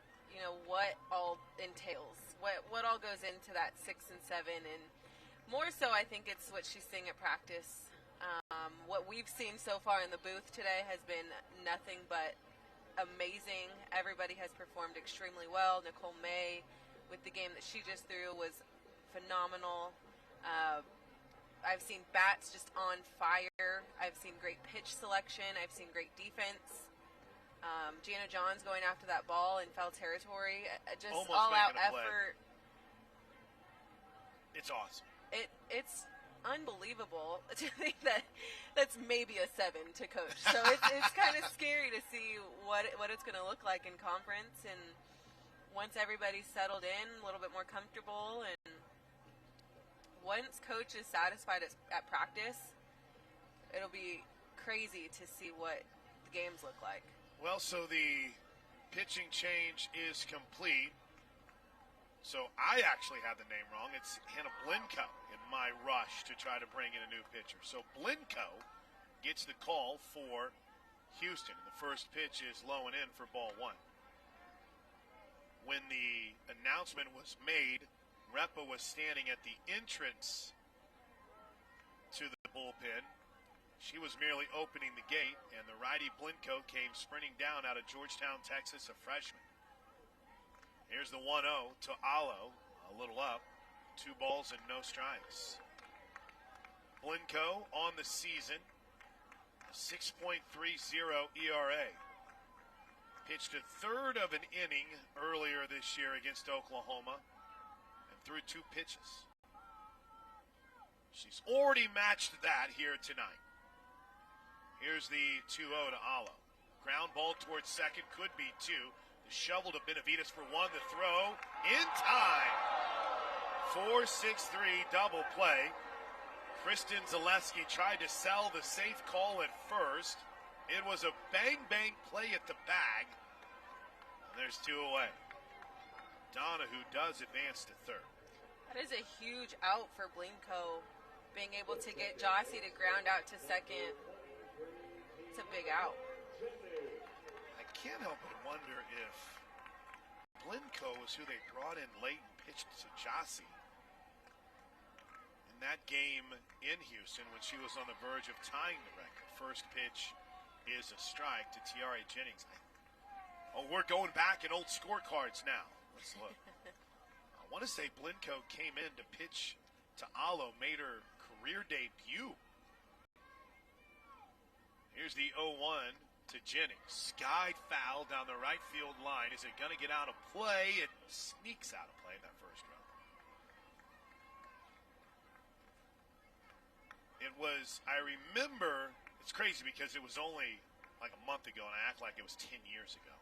[SPEAKER 2] what all entails, what all goes into that 6 and 7, and more so I think it's what she's seeing at practice. What we've seen so far in the booth today has been nothing but amazing. Everybody has performed extremely well. Nicole May, with the game that she just threw, was phenomenal. I've seen bats just on fire. I've seen great pitch selection. I've seen great defense. Gianna Johns going after that ball in foul territory. Just
[SPEAKER 1] almost
[SPEAKER 2] all-out
[SPEAKER 1] play.
[SPEAKER 2] effort.
[SPEAKER 1] It's awesome.
[SPEAKER 2] It's unbelievable to think that that's maybe a 7 to coach. So it's kind of scary to see what it's going to look like in conference. And once everybody's settled in, a little bit more comfortable, and once coach is satisfied at practice, it'll be crazy to see what the games look like.
[SPEAKER 1] Well, so the pitching change is complete. So I actually had the name wrong. It's Hannah Blinko in my rush to try to bring in a new pitcher. So Blinko gets the call for Houston. The first pitch is low and in for ball one. When the announcement was made, Repa was standing at the entrance to the bullpen. She was merely opening the gate, and the righty Blinko came sprinting down out of Georgetown, Texas, a freshman. Here's the 1-0 to Alo, a little up, 2 balls and no strikes. Blinko on the season, a 6.30 ERA. Pitched a third of an inning earlier this year against Oklahoma and threw 2 pitches. She's already matched that here tonight. Here's the 2-0 to Alo. Ground ball towards second, could be 2. The shovel to Benavides for 1. The throw in time. 4-6-3 double play. Kristen Zaleski tried to sell the safe call at first. It was a bang-bang play at the bag. And there's 2 away. Donahue does advance to third.
[SPEAKER 2] That is a huge out for Blinko. Being able to get Jossie to ground out to second. It's a big out.
[SPEAKER 1] I can't help but wonder if Blinko was who they brought in late and pitched to Jossie in that game in Houston when she was on the verge of tying the record. First pitch is a strike to Tiare Jennings. Oh, we're going back in old scorecards now. Let's look. I want to say Blinko came in to pitch to Alo, made her career debut. Here's the 0-1 to Jennings. Skied foul down the right field line. Is it going to get out of play? It sneaks out of play in that first run. It was, I remember, it's crazy because it was only like a month ago and I act like it was 10 years ago.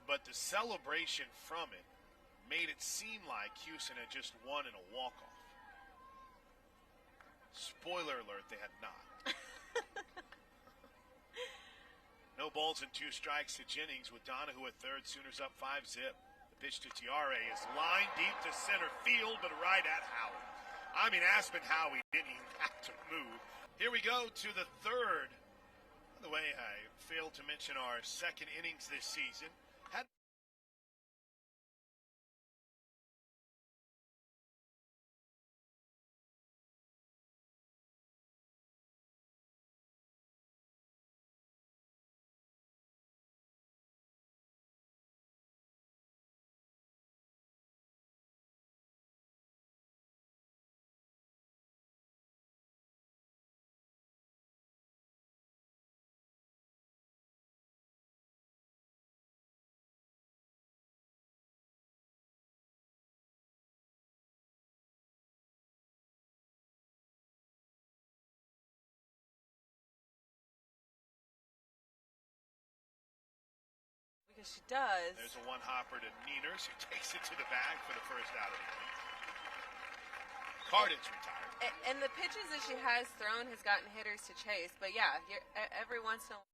[SPEAKER 1] But the celebration from it made it seem like Houston had just won in a walk-off. Spoiler alert, they had not. No balls and 2 strikes to Jennings with Donahue at third. Sooners up 5-0. The pitch to Tiare is lined deep to center field, but right at Howard. I mean, Aspen Howie didn't even have to move. Here we go to the third. By the way, I failed to mention our second innings this season.
[SPEAKER 2] Because she does.
[SPEAKER 1] There's a 1 hopper to Nieners, who takes it to the bag for the first out of the inning. Cardin's retired.
[SPEAKER 2] And the pitches that she has thrown has gotten hitters to chase. But yeah, every once in a while.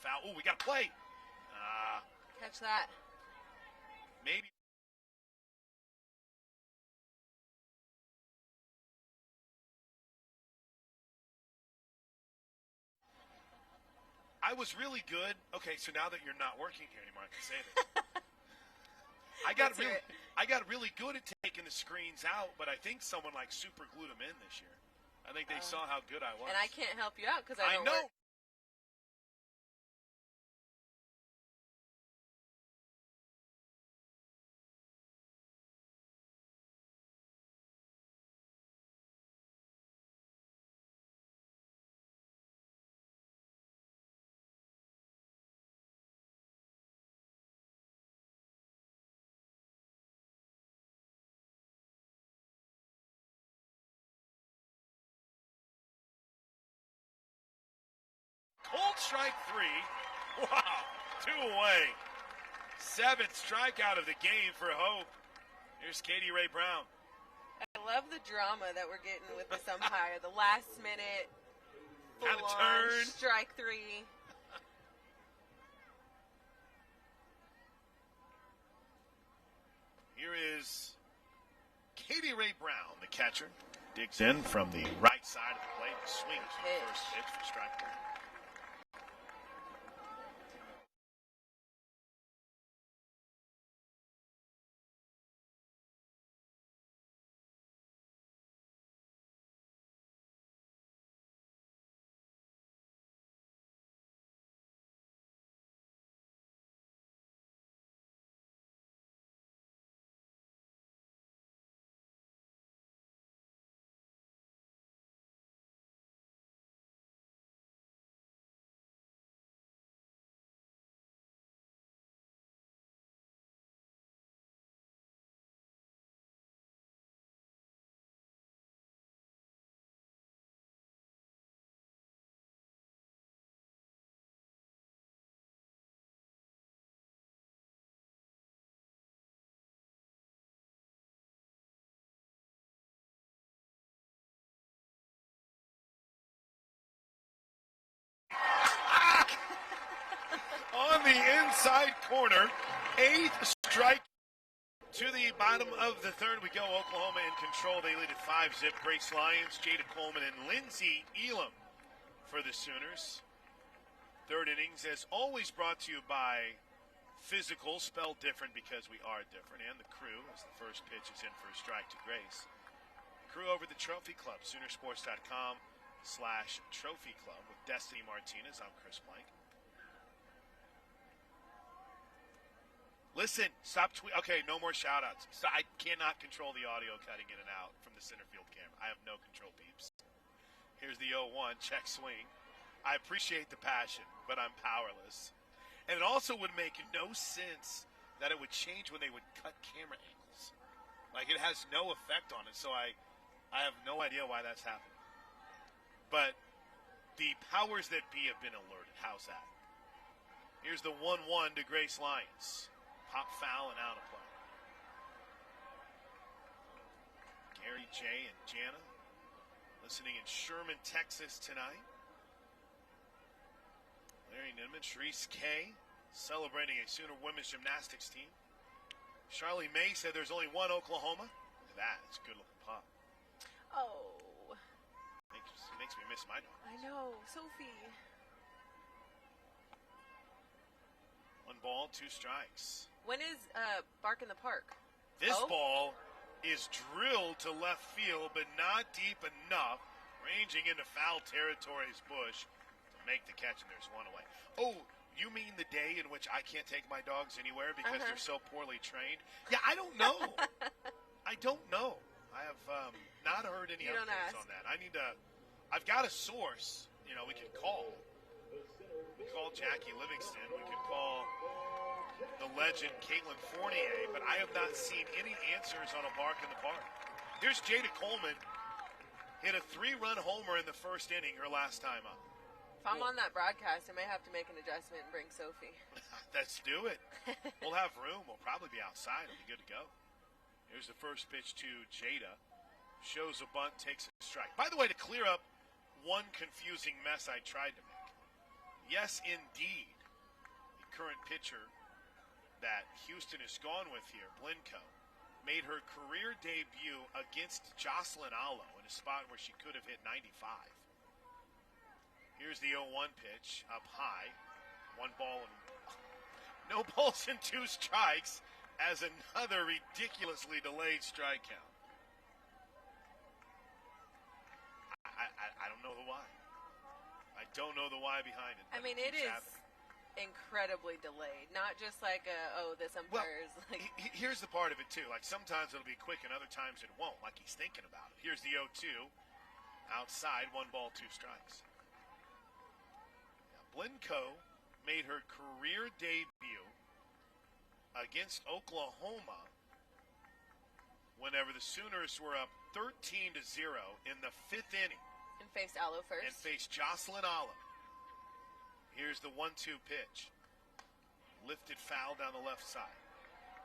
[SPEAKER 1] foul. Oh, we got to play.
[SPEAKER 2] Catch that.
[SPEAKER 1] Maybe. I was really good. Okay, so now that you're not working here anymore, I can say this. I got really good at taking the screens out, but I think someone like super glued them in this year. I think they saw how good I was.
[SPEAKER 2] And I can't help you out because I don't
[SPEAKER 1] know.
[SPEAKER 2] work.
[SPEAKER 1] Cold strike 3. Wow, 2 away. 7th strikeout of the game for Hope. Here's Katie Ray Brown.
[SPEAKER 2] I love the drama that we're getting with this umpire. The last minute
[SPEAKER 1] Kinda
[SPEAKER 2] full-on
[SPEAKER 1] turn.
[SPEAKER 2] strike 3.
[SPEAKER 1] Here is Katie Ray Brown, the catcher. Digs in from the right side of the plate. Swings for the first pitch for strike 3. On the inside corner, 8th strike. To the bottom of the third we go. Oklahoma in control. They lead at 5-zip. Grace Lyons, Jada Coleman, and Lindsey Elam for the Sooners. Third innings, as always, brought to you by Physical, spelled different because we are different, and the Crew, as the first pitch is in for a strike to Grace. Crew over the Trophy Club, Soonersports.com/Trophy Club with Destiny Martinez. I'm Chris Blank. Listen, stop tweeting. Okay, no more shout-outs. So I cannot control the audio cutting in and out from the center field camera. I have no control, peeps. Here's the 0-1, check swing. I appreciate the passion, but I'm powerless. And it also would make no sense that it would change when they would cut camera angles. Like, it has no effect on it, so I have no idea why that's happening. But the powers that be have been alerted. How's that? Here's the 1-1 to Grace Lyons. Pop foul and out of play. Gary J. and Jana listening in Sherman, Texas tonight. Larry Ninman, Sharice K. celebrating a Sooner women's gymnastics team. Charlie May said there's only one Oklahoma. That is a good-looking pop.
[SPEAKER 2] Oh.
[SPEAKER 1] Makes me miss my dog.
[SPEAKER 2] I know. Sophie.
[SPEAKER 1] 1 ball, 2 strikes.
[SPEAKER 2] When is Bark in the Park?
[SPEAKER 1] This ball is drilled to left field, but not deep enough, ranging into foul territory's Bush to make the catch, and there's 1 away. Oh, you mean the day in which I can't take my dogs anywhere because they're so poorly trained? Yeah, I don't know. I don't know. I have not heard any updates on that. I've got a source, we can call. We can call Jackie Livingston. We can call the legend Caitlin Fournier, but I have not seen any answers on a Bark in the Park. Here's Jada Coleman, hit a 3-run homer in the first inning, her last time up.
[SPEAKER 2] If I'm on that broadcast, I may have to make an adjustment and bring Sophie.
[SPEAKER 1] Let's do it. We'll have room. We'll probably be outside. It'll be good to go. Here's the first pitch to Jada. Shows a bunt, takes a strike. By the way, to clear up one confusing mess I tried to make. Yes, indeed. The current pitcher that Houston has gone with here, Blincoe, made her career debut against Jocelyn Alo in a spot where she could have hit 95. Here's the 0-1 pitch up high. 1 ball and no balls and 2 strikes as another ridiculously delayed strike count. I don't know the why. I don't know the why behind it.
[SPEAKER 2] I mean, it is incredibly delayed, not just like this umpire is like.
[SPEAKER 1] Here's the part of it too. Like sometimes it'll be quick and other times it won't. Like he's thinking about it. Here's the 0-2 outside, 1 ball, 2 strikes. Blincoe made her career debut against Oklahoma whenever the Sooners were up 13-0 in the 5th inning.
[SPEAKER 2] And faced Alo first.
[SPEAKER 1] And faced Jocelyn Alo. Here's the 1-2 pitch. Lifted foul down the left side.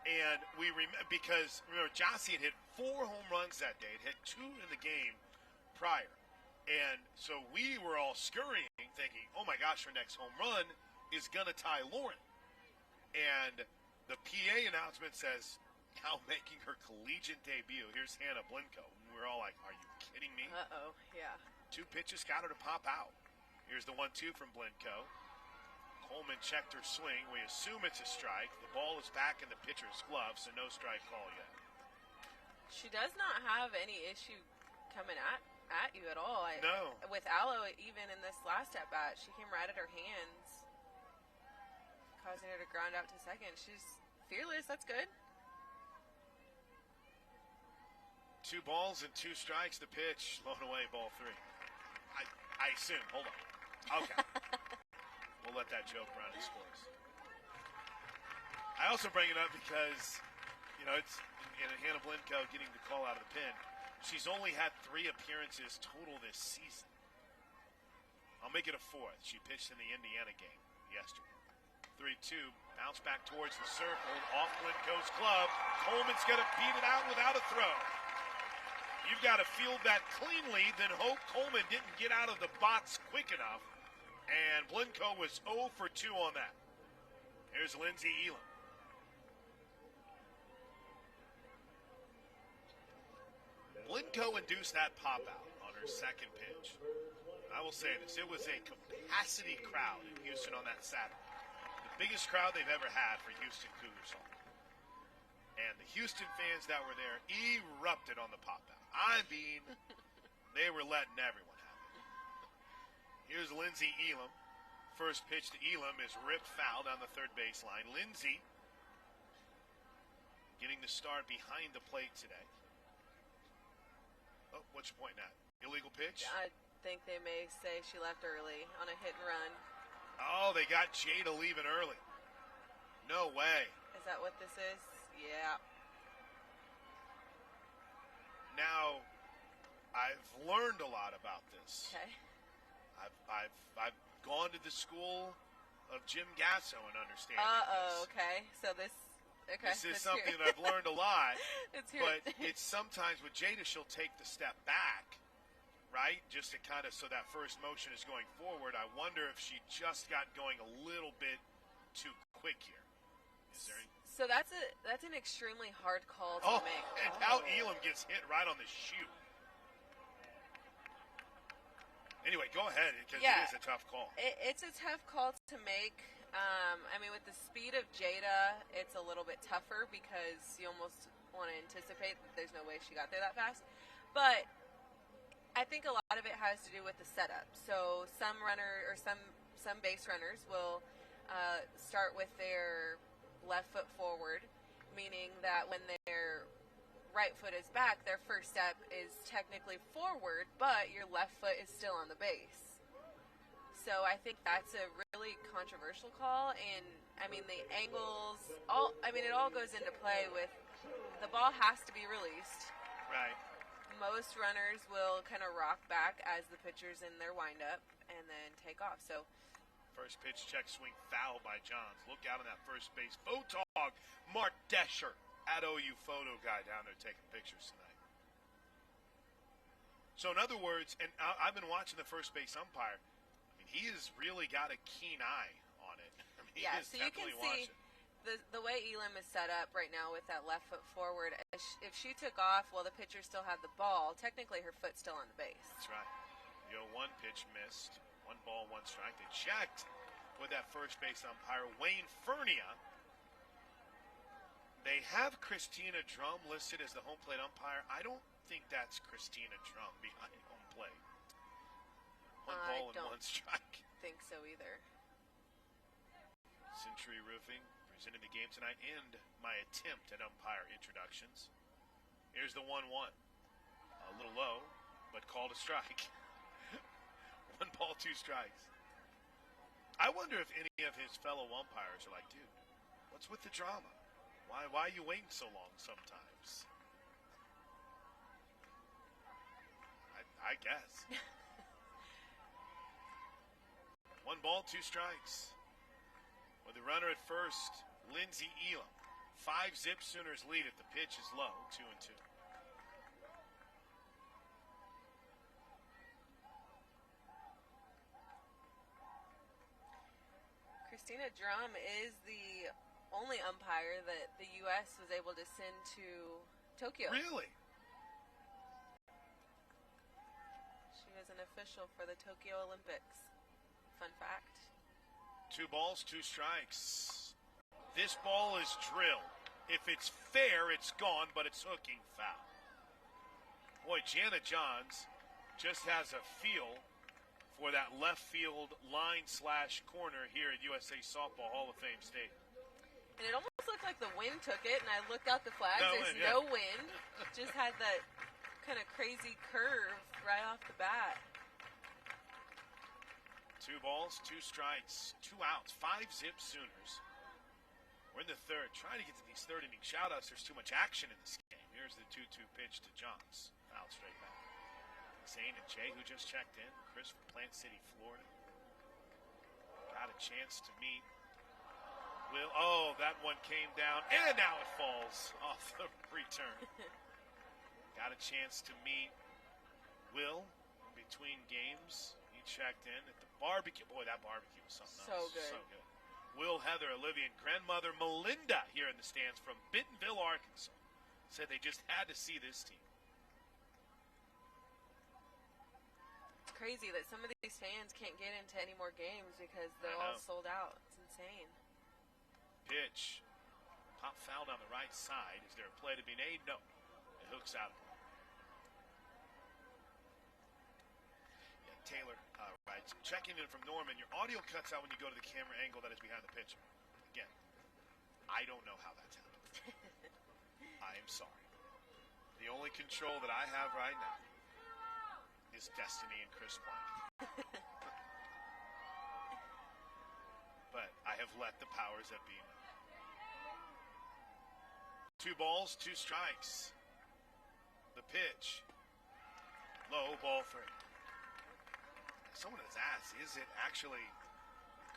[SPEAKER 1] And we remember, because remember, Jossie had hit 4 home runs that day. Had hit 2 in the game prior. And so we were all scurrying, thinking, oh my gosh, her next home run is going to tie Lauren. And the PA announcement says, now making her collegiate debut, here's Hannah Blincoe. And we're all like, are you kidding me?
[SPEAKER 2] Uh-oh, yeah.
[SPEAKER 1] 2 pitches got her to pop out. Here's the 1-2 from Blincoe. Coleman checked her swing. We assume it's a strike. The ball is back in the pitcher's glove, so no strike call yet.
[SPEAKER 2] She does not have any issue coming at you at all.
[SPEAKER 1] No.
[SPEAKER 2] With Alo, even in this last at-bat, she came right at her hands, causing her to ground out to second. She's fearless. That's good.
[SPEAKER 1] 2 balls and 2 strikes. The pitch, blown away, ball 3. I assume. Hold on. Okay. We'll let that joke run its course. I also bring it up because, it's in Hannah Blincoe getting the call out of the pen. She's only had 3 appearances total this season. I'll make it a 4th. She pitched in the Indiana game yesterday. 3-2, bounce back towards the circle, off Blincoe's glove. Coleman's going to beat it out without a throw. You've got to field that cleanly, then hope Coleman didn't get out of the box quick enough. And Blincoe was 0 for 2 on that. Here's Lindsey Elam. Blincoe induced that pop out on her second pitch. I will say this, it was a capacity crowd in Houston on that Saturday. The biggest crowd they've ever had for Houston Cougars Hall. And the Houston fans that were there erupted on the pop out. I mean, they were letting everyone have it. Here's Lindsey Elam. First pitch to Elam is ripped foul down the third baseline. Lindsey getting the start behind the plate today. Oh, what's your point, Nat? Illegal pitch?
[SPEAKER 2] I think they may say she left early on a hit and run.
[SPEAKER 1] Oh, they got Jada leaving early. No way.
[SPEAKER 2] Is that what this is? Yeah.
[SPEAKER 1] Now, I've learned a lot about this.
[SPEAKER 2] Okay.
[SPEAKER 1] I've gone to the school of Jim Gasso and understanding
[SPEAKER 2] Uh-oh,
[SPEAKER 1] this.
[SPEAKER 2] okay. So this
[SPEAKER 1] is something that I've learned a lot.
[SPEAKER 2] But
[SPEAKER 1] it's sometimes with Jada, she'll take the step back, right? Just to kind of, so that first motion is going forward. I wonder if she just got going a little bit too quick here. Is there any?
[SPEAKER 2] So that's an extremely hard call to make.
[SPEAKER 1] And how Elam gets hit right on the shoe. Anyway, go ahead, because it is a tough call.
[SPEAKER 2] It's a tough call to make. I mean, with the speed of Jada, it's a little bit tougher because you almost want to anticipate that there's no way she got there that fast. But I think a lot of it has to do with the setup. So some base runners will start with their left foot forward, meaning that when their right foot is back, their first step is technically forward, but your left foot is still on the base. So I think that's a really controversial call, and I mean the angles, it all goes into play with the ball has to be released.
[SPEAKER 1] Right.
[SPEAKER 2] Most runners will kind of rock back as the pitcher's in their windup and then take off. So
[SPEAKER 1] first pitch check swing foul by Johns. Look out on that first base. Photog, Mark Desher at OU photo guy down there taking pictures tonight. So in other words, and I've been watching the first base umpire. I mean, he has really got a keen eye on it. I mean,
[SPEAKER 2] Yeah,
[SPEAKER 1] he is
[SPEAKER 2] so you can
[SPEAKER 1] definitely
[SPEAKER 2] see
[SPEAKER 1] watching.
[SPEAKER 2] the way Elam is set up right now with that left foot forward. If she took off while the pitcher still had the ball, technically her foot's still on the base.
[SPEAKER 1] That's right. You know, one pitch missed. 1 ball, 1 strike. They checked with that first base umpire, Wayne Furnia. They have Christina Drum listed as the home plate umpire. I don't think that's Christina Drum behind home plate. 1 ball and 1 strike.
[SPEAKER 2] Think so either.
[SPEAKER 1] Century Roofing presenting the game tonight and my attempt at umpire introductions. Here's the 1-1. A little low, but called a strike. 1 ball, 2 strikes. I wonder if any of his fellow umpires are like, dude, what's with the drama? Why are you waiting so long sometimes? I guess. 1 ball, 2 strikes. With the runner at first, Lindsey Elam. 5-zip Sooners lead if the pitch is low, 2-2.
[SPEAKER 2] Christina Drum is the only umpire that the U.S. was able to send to Tokyo.
[SPEAKER 1] Really?
[SPEAKER 2] She was an official for the Tokyo Olympics. Fun fact.
[SPEAKER 1] 2 balls, 2 strikes. This ball is drilled. If it's fair, it's gone, but it's hooking foul. Boy, Jana Johns just has a feel for that left field line/corner here at USA Softball Hall of Fame Stadium.
[SPEAKER 2] And it almost looked like the wind took it, and I looked out the flags.
[SPEAKER 1] No
[SPEAKER 2] There's
[SPEAKER 1] wind,
[SPEAKER 2] no wind. Just had that kind of crazy curve right off the bat.
[SPEAKER 1] 2 balls, 2 strikes, 2 outs, 5-zip Sooners. We're in the third, trying to get to these third-inning shoutouts. There's too much action in this game. Here's the 2-2 pitch to Johns. Foul straight back. Zane and Jay, who just checked in. Chris from Plant City, Florida. Got a chance to meet Will. Oh, that one came down, and now it falls off the return. Got a chance to meet Will between games. He checked in at the barbecue. Boy, that barbecue was something else.
[SPEAKER 2] So good.
[SPEAKER 1] So good. Will, Heather, Olivia, and grandmother Melinda here in the stands from Bentonville, Arkansas. Said they just had to see this team.
[SPEAKER 2] It's crazy that some of these fans can't get into any more games because they're all sold out. It's insane.
[SPEAKER 1] Pitch. Pop foul down the right side. Is there a play to be made? No. It hooks out. Yeah, Taylor writes, checking in from Norman. Your audio cuts out when you go to the camera angle that is behind the pitcher. Again, I don't know how that's happened. I am sorry. The only control that I have right now is Destiny and Chris Plank. But I have let the powers that be know. 2 balls, 2 strikes. The pitch. Low, ball 3. Someone has asked, is it actually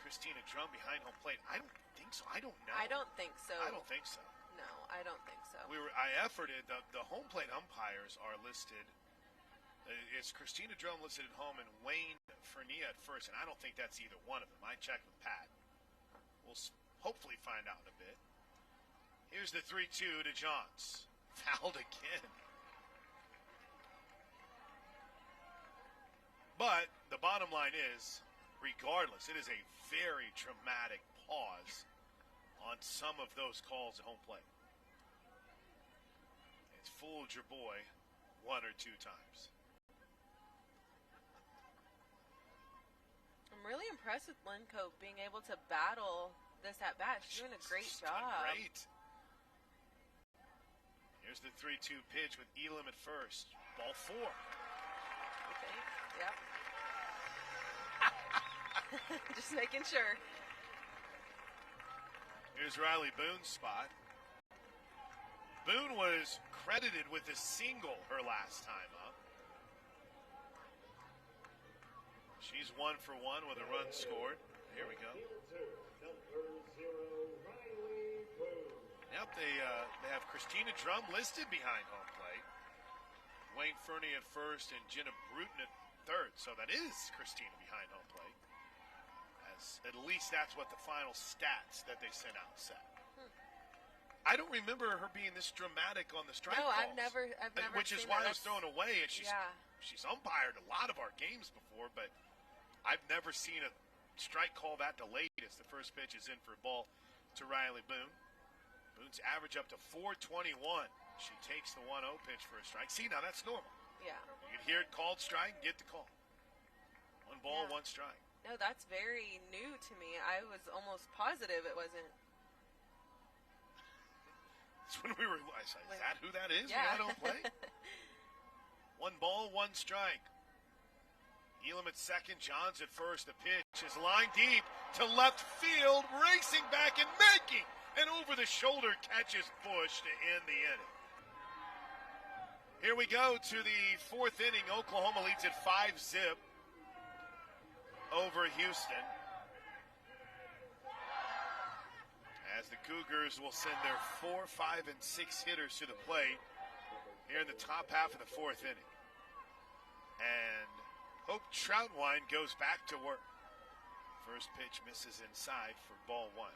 [SPEAKER 1] Christina Drum behind home plate? I don't think so. I don't know.
[SPEAKER 2] I don't think so.
[SPEAKER 1] I don't think so.
[SPEAKER 2] No, I don't think so.
[SPEAKER 1] I efforted. The home plate umpires are listed. It's Christina Drum listed at home and Wayne Furnia at first, and I don't think that's either one of them. I checked with Pat. We'll hopefully find out in a bit. Here's the 3-2 to Johns. Fouled again. But the bottom line is, regardless, it is a very traumatic pause on some of those calls at home plate. It's fooled your boy 1 or 2 times.
[SPEAKER 2] I'm really impressed with Linco being able to battle this at bat. She's doing a great job.
[SPEAKER 1] Great. Here's the 3-2 pitch with Elam at first. Ball 4.
[SPEAKER 2] Okay. Yep. Just making sure.
[SPEAKER 1] Here's Riley Boone's spot. Boone was credited with a single her last time up. She's 1 for 1 with a run scored. Here we go. Yep, they have Christina Drum listed behind home plate. Wayne Furnia at first and Jenna Bruton at third. So that is Christina behind home plate. was. At least that's what the final stats that they sent out said. I don't remember her being this dramatic on the strike
[SPEAKER 2] No,
[SPEAKER 1] calls.
[SPEAKER 2] I've never
[SPEAKER 1] which is
[SPEAKER 2] seen
[SPEAKER 1] why
[SPEAKER 2] that.
[SPEAKER 1] I was thrown away. And she's umpired a lot of our games before, but I've never seen a strike call that delayed as the first pitch is in for a ball to Riley Boone. Boone's average up to 421. She takes the 1-0 pitch for a strike. See, now that's normal.
[SPEAKER 2] Yeah.
[SPEAKER 1] You can hear it called strike and get the call. 1 ball, 1 strike.
[SPEAKER 2] No, that's very new to me. I was almost positive it wasn't.
[SPEAKER 1] That's when we were, I said, is that who that is?
[SPEAKER 2] Yeah.
[SPEAKER 1] When I don't play? 1 ball, 1 strike. Elam at second, Johns at first. The pitch is lined deep to left field, racing back and making an over-the-shoulder catch is Bush to end the inning. Here we go to the 4th inning. Oklahoma leads at 5-zip over Houston. As the Cougars will send their 4, 5, and 6 hitters to the plate here in the top half of the 4th inning. And Hope Troutwine goes back to work. First pitch misses inside for ball 1.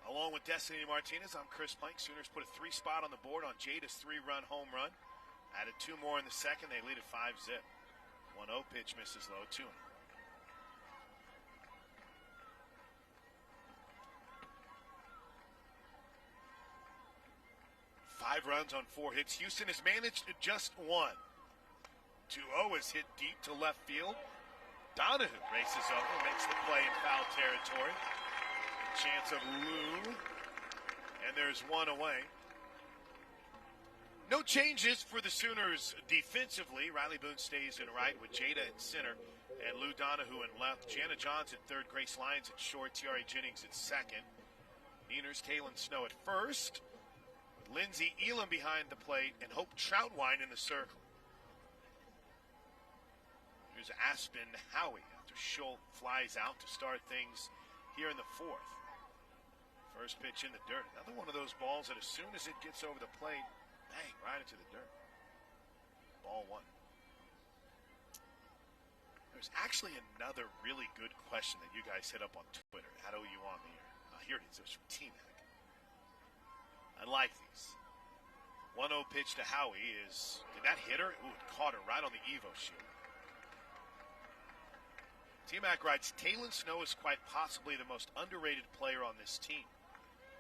[SPEAKER 1] Along with Destiny Martinez, I'm Chris Plank. Sooners put a 3 spot on the board on Jada's 3-run home run. Added 2 more in the second. They lead at 5-zip. 1-0 pitch misses low, 2-0. Five runs on 4 hits. Houston has managed just 1. 2-0 is hit deep to left field. Donahue races over, makes the play in foul territory. Chance of Lou, and there's 1 away. No changes for the Sooners defensively. Riley Boone stays in right with Jada in center and Lou Donahue in left. Jana Johns at third, Grace Lyons at short, Tiare Jennings at second. Nieners, Kaylin Snow at first, with Lindsay Elam behind the plate and Hope Troutwine in the circle. Here's Aspen Howie after Schultz flies out to start things here in the 4th. First pitch in the dirt. Another one of those balls that as soon as it gets over the plate, bang, right into the dirt. Ball 1. There's actually another really good question that you guys hit up on Twitter at OU on the air. Here it is. It was from T-Mac. I like these. 1-0 pitch to Howie is, did that hit her? Ooh, it caught her right on the Evo shield. T-Mac writes, Taylon Snow is quite possibly the most underrated player on this team.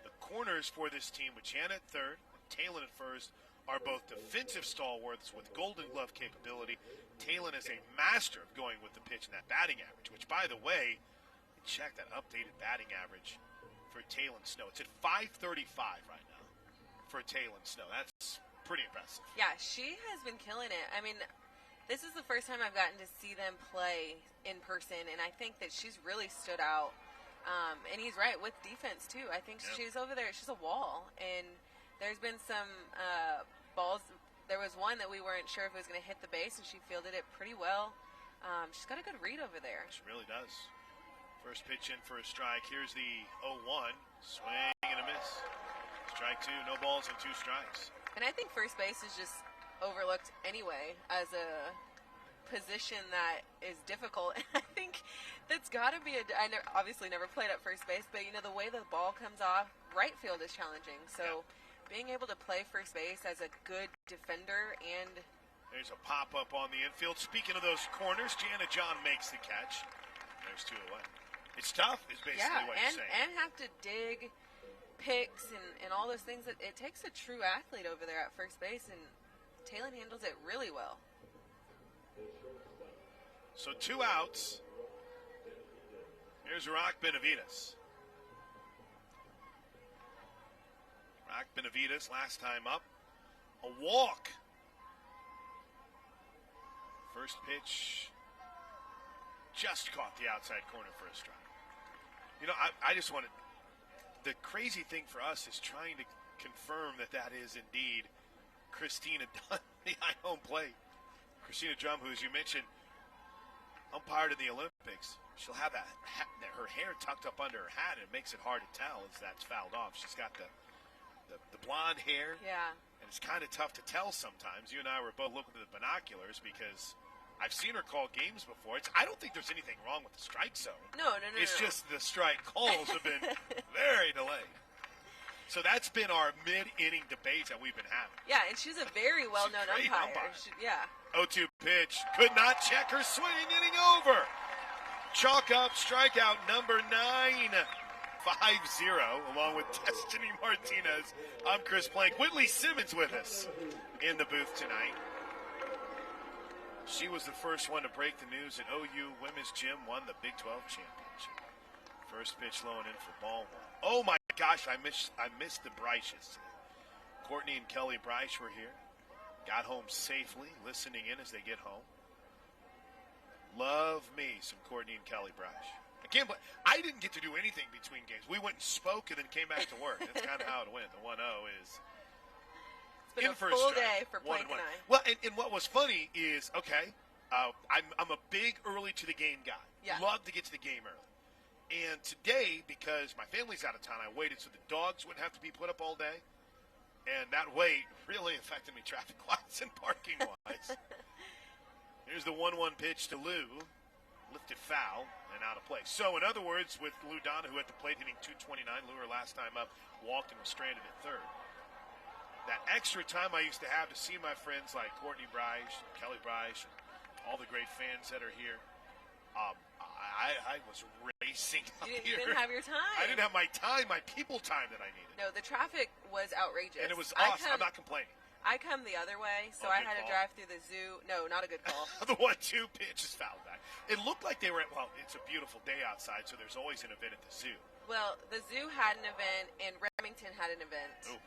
[SPEAKER 1] The corners for this team with Janet third and Taylon at first are both defensive stalwarts with Golden Glove capability. Taylon is a master of going with the pitch and that batting average, which, by the way, check that updated batting average for Taylon Snow. It's at 535 right now for Taylon Snow. That's pretty impressive.
[SPEAKER 2] Yeah, she has been killing it. I mean, this is the first time I've gotten to see them play in person, and I think that she's really stood out. And he's right, with defense, too. I think she's over there. She's a wall. And there's been some balls. There was one that we weren't sure if it was going to hit the base, and she fielded it pretty well. She's got a good read over there.
[SPEAKER 1] She really does. First pitch in for a strike. Here's the 0-1. Swing and a miss. Strike 2, no balls and 2 strikes.
[SPEAKER 2] And I think first base is just overlooked anyway as a position that is difficult. I think that's got to be obviously never played at first base, but the way the ball comes off, right field is challenging. So being able to play first base as a good defender, and
[SPEAKER 1] there's a pop-up on the infield. Speaking of those corners, Jana John makes the catch. There's 2 away. It's tough is basically what you're saying.
[SPEAKER 2] And have to dig picks and all those things. It takes a true athlete over there at first base, and Taylon handles it really well.
[SPEAKER 1] So 2 outs. Here's Rock Benavides. Rock Benavides last time up. A walk. First pitch just caught the outside corner for a strike. I just wanted, the crazy thing for us is trying to confirm that is indeed Christina Dunn behind home plate. Christina Drum, who, as you mentioned, umpired in the Olympics. She'll have her hair tucked up under her hat, and it makes it hard to tell as that's fouled off. She's got the the blonde hair.
[SPEAKER 2] Yeah.
[SPEAKER 1] And it's kind of tough to tell sometimes. You and I were both looking through the binoculars because I've seen her call games before. I don't think there's anything wrong with the strike zone.
[SPEAKER 2] No.
[SPEAKER 1] It's just the strike calls have been very delayed. So that's been our mid-inning debate that we've been having.
[SPEAKER 2] Yeah, and she's a very well-known umpire. 0-2
[SPEAKER 1] pitch. Could not check her swing. Inning over. Chalk up strikeout number 9. 5-0, along with Destiny Martinez. I'm Chris Plank. Whitley Simmons with us in the booth tonight. She was the first one to break the news that OU Women's Gym won the Big 12 championship. First pitch low and in for ball 1. Oh my gosh, I missed the Bryches. Courtney and Kelly Bryce were here. Got home safely, listening in as they get home. Love me some Courtney and Kelly Bryce. I didn't get to do anything between games. We went and spoke and then came back to work. That's kind of how it went. The 1-0 is
[SPEAKER 2] it's been a full day for Plank and I.
[SPEAKER 1] Well, and what was funny is, I'm a big early to the game guy.
[SPEAKER 2] Yeah.
[SPEAKER 1] Love to get to the game early. And today, because my family's out of town, I waited so the dogs wouldn't have to be put up all day. And that wait really affected me traffic-wise and parking-wise. Here's the 1-1 pitch to Lou. Lifted foul and out of play. So, in other words, with Lou Donahue at the plate hitting .229, Lou, her last time up, walked and was stranded at third. That extra time I used to have to see my friends like Courtney Bryce, Kelly Bryce, and all the great fans that are here, I was racing up here.
[SPEAKER 2] You didn't have your time.
[SPEAKER 1] I didn't have my time, my people time that I needed.
[SPEAKER 2] No, the traffic was outrageous.
[SPEAKER 1] And it was awesome. I'm not complaining.
[SPEAKER 2] I come the other way, so I had to drive through the zoo. No, not a good call.
[SPEAKER 1] The 1-2 pitch is fouled back. It looked like they were at, it's a beautiful day outside, so there's always an event at the zoo.
[SPEAKER 2] Well, the zoo had an event, and Remington had an event.
[SPEAKER 1] Ooh.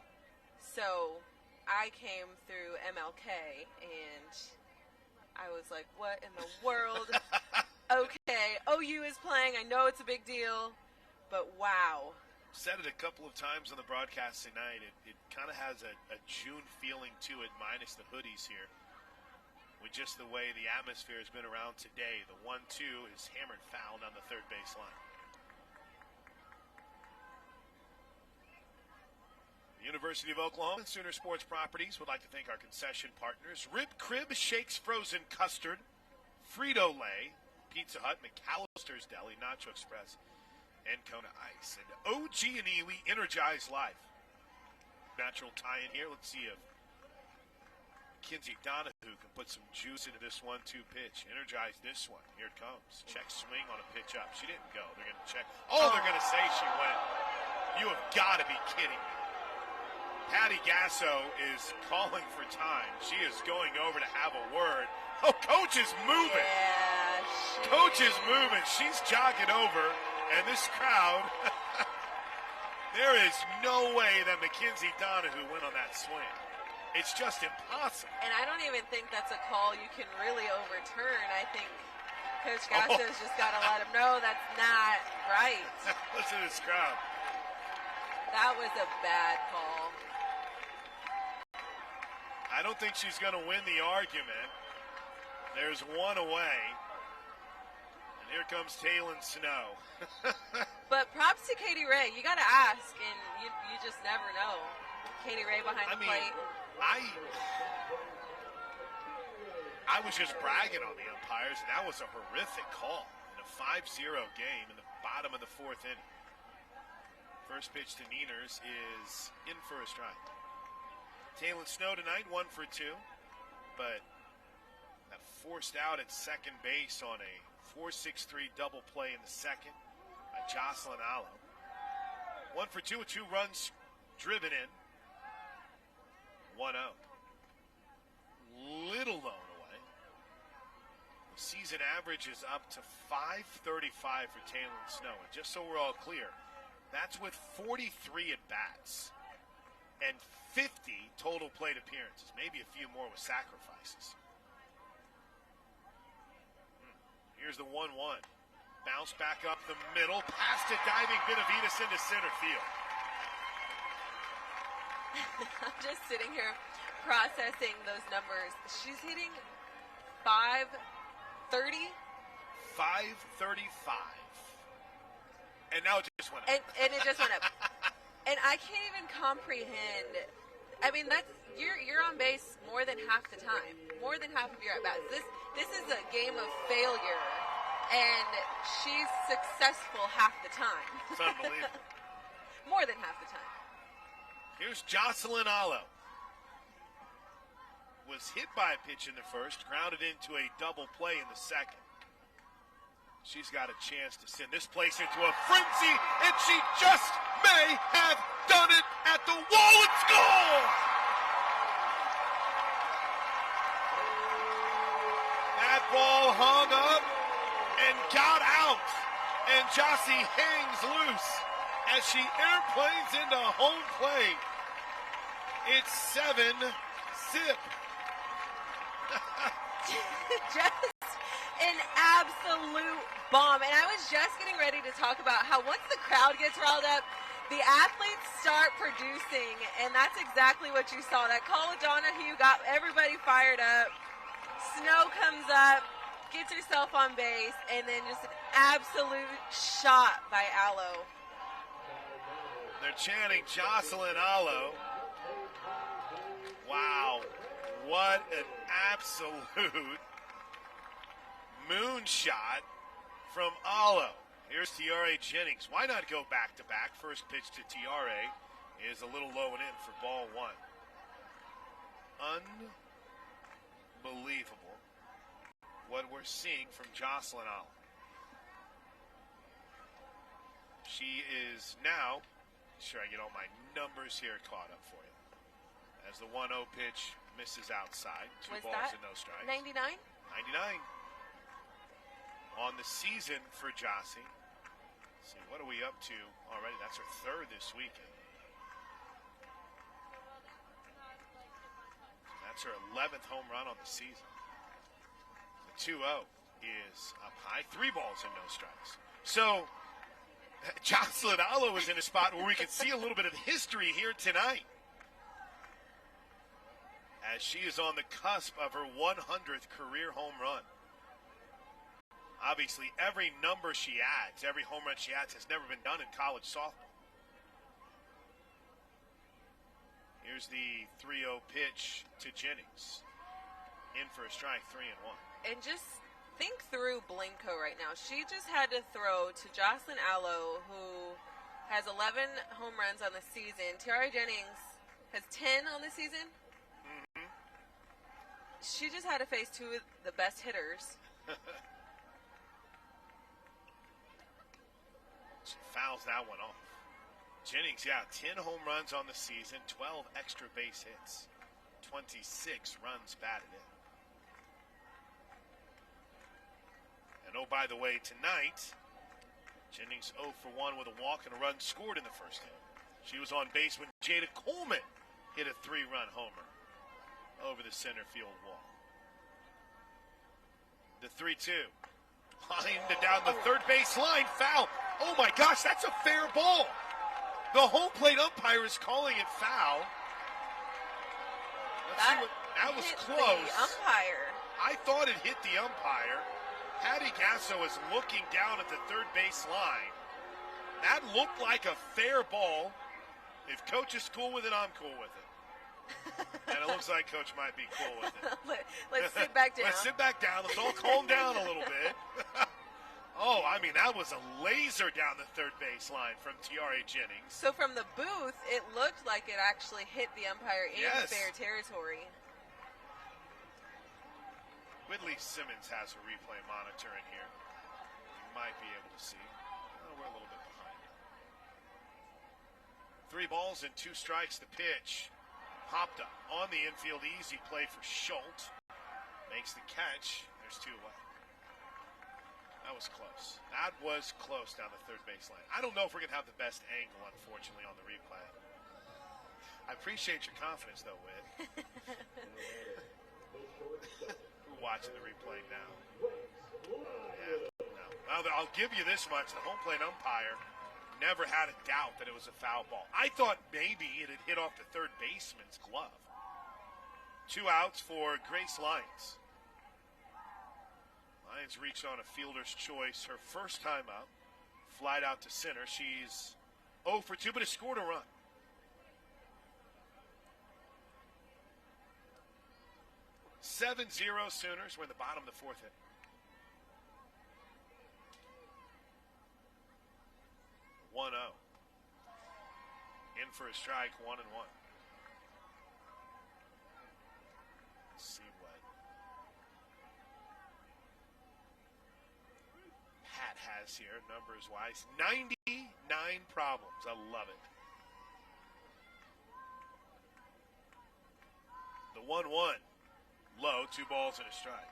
[SPEAKER 2] So I came through MLK, and I was like, what in the world? Okay, OU is playing. I know it's a big deal, but wow.
[SPEAKER 1] Said it a couple of times on the broadcast tonight. It kind of has a June feeling to it, minus the hoodies here. With just the way the atmosphere has been around today, the 1-2 is hammered foul on the third base line. The University of Oklahoma and Sooner Sports Properties would like to thank our concession partners: Rib Crib Shakes Frozen Custard, Frito-Lay, Pizza Hut, McAllister's Deli, Nacho Express, and Kona Ice. And OG&E, we energize life. Natural tie-in here. Let's see if Kinsey Donahue can put some juice into this 1-2 pitch. Energize this one. Here it comes. Check swing on a pitch up. She didn't go. They're going to check. Oh, they're going to say she went. You have got to be kidding me. Patty Gasso is calling for time. She is going over to have a word. Oh, Coach is moving.
[SPEAKER 2] Yeah,
[SPEAKER 1] Coach is moving. She's jogging over. And this crowd, there is no way that Mackenzie Donahue went on that swing. It's just impossible.
[SPEAKER 2] And I don't even think that's a call you can really overturn. I think Coach Gasso's just got to let him know that's not right.
[SPEAKER 1] Listen to this crowd.
[SPEAKER 2] That was a bad call.
[SPEAKER 1] I don't think she's going to win the argument. There's one away. Here comes Taylon Snow.
[SPEAKER 2] But props to Katie Ray. You got to ask, and you just never know. Katie Ray behind the plate.
[SPEAKER 1] I was just bragging on the umpires, and that was a horrific call in a 5-0 game in the bottom of the fourth inning. First pitch to Nieners is in for a strike. Taylon Snow tonight, 1 for 2, but that forced out at second base on a 4-6-3 double play in the second by Jocelyn Allo. 1 for 2 with 2 runs driven in. 1-0. Little blown away. The season average is up to 535 for Taylon Snow. And just so we're all clear, that's with 43 at-bats and 50 total plate appearances. Maybe a few more with sacrifices. Here's the 1-1. Bounce back up the middle. Past it, diving Benavides into center field.
[SPEAKER 2] I'm just sitting here processing those numbers. She's hitting 530.
[SPEAKER 1] 535. And now it just went up.
[SPEAKER 2] And it just went up. And I can't even comprehend. I mean, that's you're on base more than half the time, more than half of your at bats. This is a game of failure, and she's successful half the time.
[SPEAKER 1] It's unbelievable.
[SPEAKER 2] More than half the time.
[SPEAKER 1] Here's Jocelyn Allo. Was hit by a pitch in the first, grounded into a double play in the second. She's got a chance to send this place into a frenzy, and she just may have done it at the wall and score! That ball hung up and got out, and Jossie hangs loose as she airplanes into home plate. It's 7-zip.
[SPEAKER 2] Just an absolute bomb. And I was just getting ready to talk about how once the crowd gets riled up, the athletes start producing, and that's exactly what you saw. That call of Donahue got everybody fired up. Snow comes up, gets herself on base, and then just an absolute shot by Allo.
[SPEAKER 1] They're chanting Jocelyn Allo. Wow, what an absolute moonshot from Allo. Here's Tiare Jennings. Why not go back-to-back? First pitch to Tiare is a little low and in for ball one. Unbelievable what we're seeing from Jocelyn Allo. She is now, sure I get all my numbers here caught up for you. As the 1-0 pitch misses outside. Two balls and no strikes.
[SPEAKER 2] 99?
[SPEAKER 1] 99. On the season for Jossie. Let's see, what are we up to already? That's her third this weekend. That's her 11th home run on the season. The 2-0 is up high. 3 balls and no strikes. So, Jocelyn Allo is in a spot where we can see a little bit of history here tonight, as she is on the cusp of her 100th career home run. Obviously, every number she adds, every home run she adds, has never been done in college softball. Here's the 3-0 pitch to Jennings. In for a strike, 3-1.
[SPEAKER 2] And just think through Blinko right now. She just had to throw to Jocelyn Allo, who has 11 home runs on the season. Tiare Jennings has 10 on the season.
[SPEAKER 1] Mm-hmm.
[SPEAKER 2] She just had to face 2 of the best hitters.
[SPEAKER 1] She fouls that one off. Jennings, 10 home runs on the season, 12 extra base hits, 26 runs batted in. And oh, by the way, tonight, Jennings 0 for 1 with a walk and a run scored in the first inning. She was on base when Jada Coleman hit a 3-run homer over the center field wall. The 3-2. Lined down the third base line, foul. Oh my gosh, that's a fair ball. The home plate umpire is calling it foul. That was close.
[SPEAKER 2] The umpire.
[SPEAKER 1] I thought it hit the umpire. Patty Gasso is looking down at the third base line. That looked like a fair ball. If Coach is cool with it, I'm cool with it. And it looks like Coach might be cool with it.
[SPEAKER 2] Let's sit back down.
[SPEAKER 1] Let's sit back down. Let's all calm down a little bit. Oh, I mean, that was a laser down the third base line from Tiare Jennings.
[SPEAKER 2] So from the booth, it looked like it actually hit the umpire in fair territory.
[SPEAKER 1] Whitley Simmons has a replay monitor in here. You might be able to see. Oh, we're a little bit behind. 3 balls and 2 strikes. The pitch popped up on the infield. Easy play for Schultz. Makes the catch. There's 2 away. That was close. That was close down the third base line. I don't know if we're going to have the best angle, unfortunately, on the replay. I appreciate your confidence, though, Whit. We're watching the replay now. No. I'll give you this much. The home plate umpire never had a doubt that it was a foul ball. I thought maybe it had hit off the third baseman's glove. 2 outs for Grace Lyons. Lyons reached on a fielder's choice her first time up. Flied out to center. She's 0 for 2, but has scored a run. Seven zero Sooners. We're in the bottom of the fourth inning. 1-0. In for a strike, 1-1. Let's see what Pat has here, numbers wise. 99 problems. I love it. The 1-1. Low, 2 balls and a strike.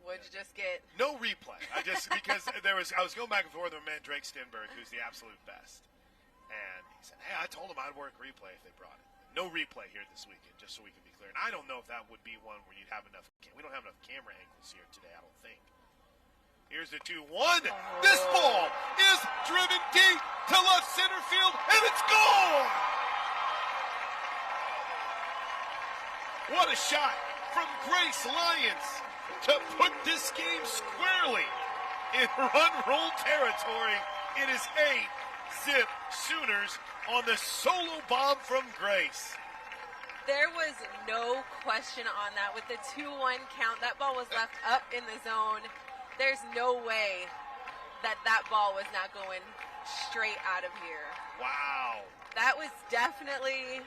[SPEAKER 2] What'd you just get?
[SPEAKER 1] No replay. Because I was going back and forth with my man Drake Stenberg, who's the absolute best. And he said, hey, I told him I'd work replay if they brought it. No replay here this weekend, just so we can be clear. And I don't know if that would be one where you'd have enough. We don't have enough camera angles here today, I don't think. Here's the 2-1. This ball is driven deep to left center field, and it's gone! What a shot from Grace Lyons to put this game squarely in run roll territory. It is 8-zip Sooners on the solo bomb from Grace.
[SPEAKER 2] There was no question on that. With the 2-1 count, that ball was left up in the zone. There's no way that ball was not going straight out of here.
[SPEAKER 1] Wow.
[SPEAKER 2] That was definitely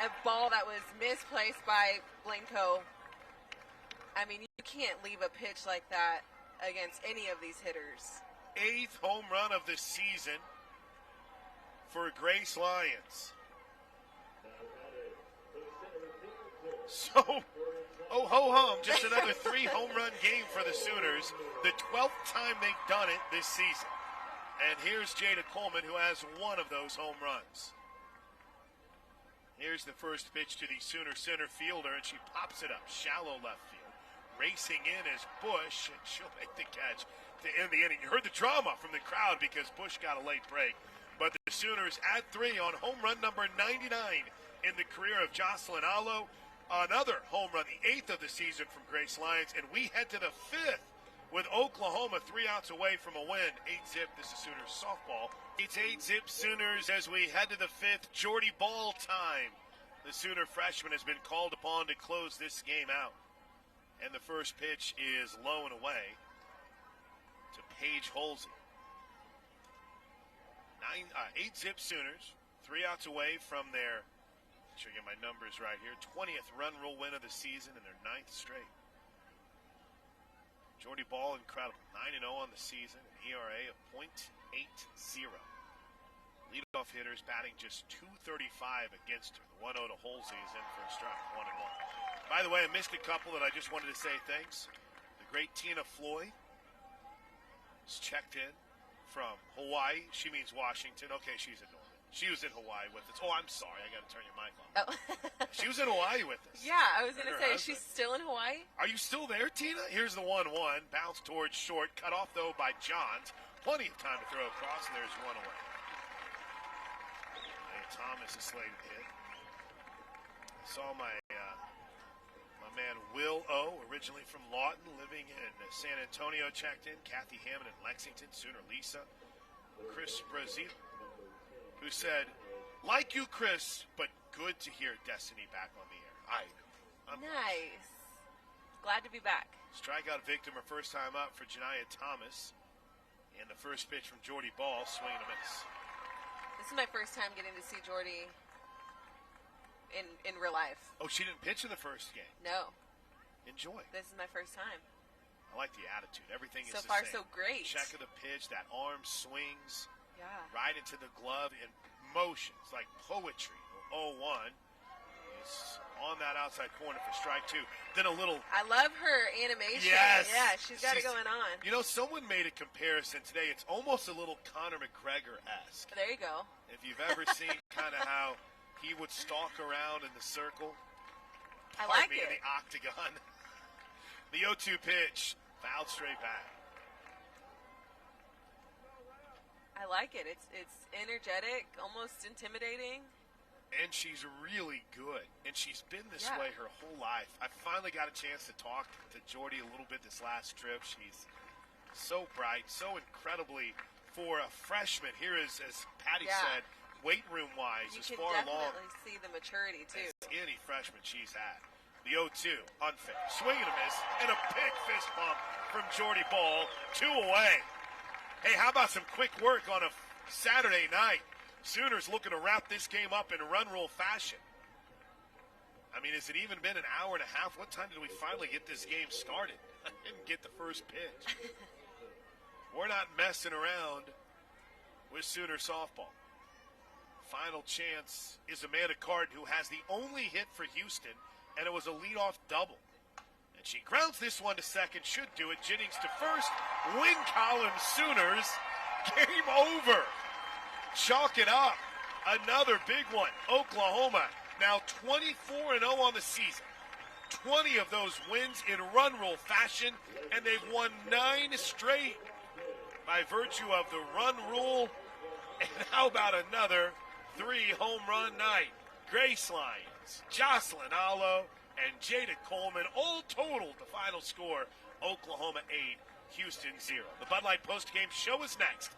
[SPEAKER 2] a ball that was misplaced by Blanco. I mean, you can't leave a pitch like that against any of these hitters.
[SPEAKER 1] 8th home run of the season for Grace Lyons. So, oh ho hum, just another 3 home run game for the Sooners. The 12th time they've done it this season. And here's Jada Coleman, who has one of those home runs. Here's the first pitch to the Sooner center fielder, and she pops it up, shallow left field. Racing in is Bush, and she'll make the catch to end the inning. You heard the drama from the crowd because Bush got a late break. But the Sooners at 3 on home run number 99 in the career of Jocelyn Allo. Another home run, the 8th of the season from Grace Lyons. And we head to the 5th with Oklahoma 3 outs away from a win. 8-zip, this is Sooners softball. It's 8-zip Sooners as we head to the 5th. Jordy Ball time. The Sooner freshman has been called upon to close this game out. And the first pitch is low and away to Paige Holsey. 8-zip Sooners, 3 outs away from their, make sure I get my numbers right here, 20th run rule win of the season and their 9th straight. Jordy Ball, incredible. 9-0 on the season, an ERA of .80. Leadoff hitters batting just .235 against her. The 1-0 to Holsey is in for a strike, 1-1. By the way, I missed a couple that I just wanted to say thanks. The great Tina Floyd is checked in from Hawaii. She means Washington. Okay, she's annoying. She was in Hawaii with us. Oh, I'm sorry. I got to turn your mic on.
[SPEAKER 2] Oh.
[SPEAKER 1] She was in Hawaii with us.
[SPEAKER 2] Yeah, I was going to say, she's still in Hawaii?
[SPEAKER 1] Are you still there, Tina? Here's the 1-1. Bounce towards short. Cut off, though, by Johns. Plenty of time to throw across, and there's one away. Thomas is slated to hit. I saw my man Will O, originally from Lawton, living in San Antonio, checked in. Kathy Hammond in Lexington, Sooner Lisa. Chris Brazil, who said, like you, Chris, but good to hear Destiny back on the air. I'm
[SPEAKER 2] nice. Glad to be back.
[SPEAKER 1] Strikeout victim her first time up for Janiyah Thomas. And the first pitch from Jordy Ball, swing and a miss.
[SPEAKER 2] This is my first time getting to see Jordy in real life.
[SPEAKER 1] Oh, she didn't pitch in the first game?
[SPEAKER 2] No.
[SPEAKER 1] Enjoy.
[SPEAKER 2] This is my first time.
[SPEAKER 1] I like the attitude. Everything is
[SPEAKER 2] so
[SPEAKER 1] the
[SPEAKER 2] far
[SPEAKER 1] same.
[SPEAKER 2] So great.
[SPEAKER 1] Check of the pitch, that arm swings.
[SPEAKER 2] Yeah.
[SPEAKER 1] Right into the glove in motion. It's like poetry. 0-1 is on that outside corner for strike 2. Then a little.
[SPEAKER 2] I love her animation.
[SPEAKER 1] Yes.
[SPEAKER 2] Yeah, she's got it going on.
[SPEAKER 1] You know, someone made a comparison today. It's almost a little Conor McGregor-esque.
[SPEAKER 2] There you go.
[SPEAKER 1] If you've ever seen kind of how he would stalk around in the circle.
[SPEAKER 2] I like it.
[SPEAKER 1] In the octagon. The 0-2 pitch, fouled straight back.
[SPEAKER 2] I like it. It's energetic, almost intimidating.
[SPEAKER 1] And she's really good. And she's been this way her whole life. I finally got a chance to talk to Jordy a little bit this last trip. She's So bright, so incredibly for a freshman. Here is, as Patty said, weight room-wise,
[SPEAKER 2] you
[SPEAKER 1] as
[SPEAKER 2] can
[SPEAKER 1] far along
[SPEAKER 2] definitely see the maturity, too.
[SPEAKER 1] as any freshman she's had. The 0-2, unfair. Swing and a miss, and a big fist bump from Jordy Ball. 2 away. Hey, how about some quick work on a Saturday night? Sooners looking to wrap this game up in run rule fashion. I mean, has it even been an hour and a half? What time did we finally get this game started? I didn't get the first pitch. We're not messing around with Sooner softball. Final chance is Amanda Carden, who has the only hit for Houston, and it was a leadoff double. And she grounds this one to second, should do it. Jennings to first. Win column Sooners. Game over. Chalk it up. Another big one. Oklahoma now 24-0 on the season. 20 of those wins in run rule fashion, and they've won 9 straight by virtue of the run rule. And how about another 3 home run night? Grace Lyons, Jocelyn Allo, and Jada Coleman all totaled the final score. Oklahoma 8, Houston 0. The Bud Light postgame show is next.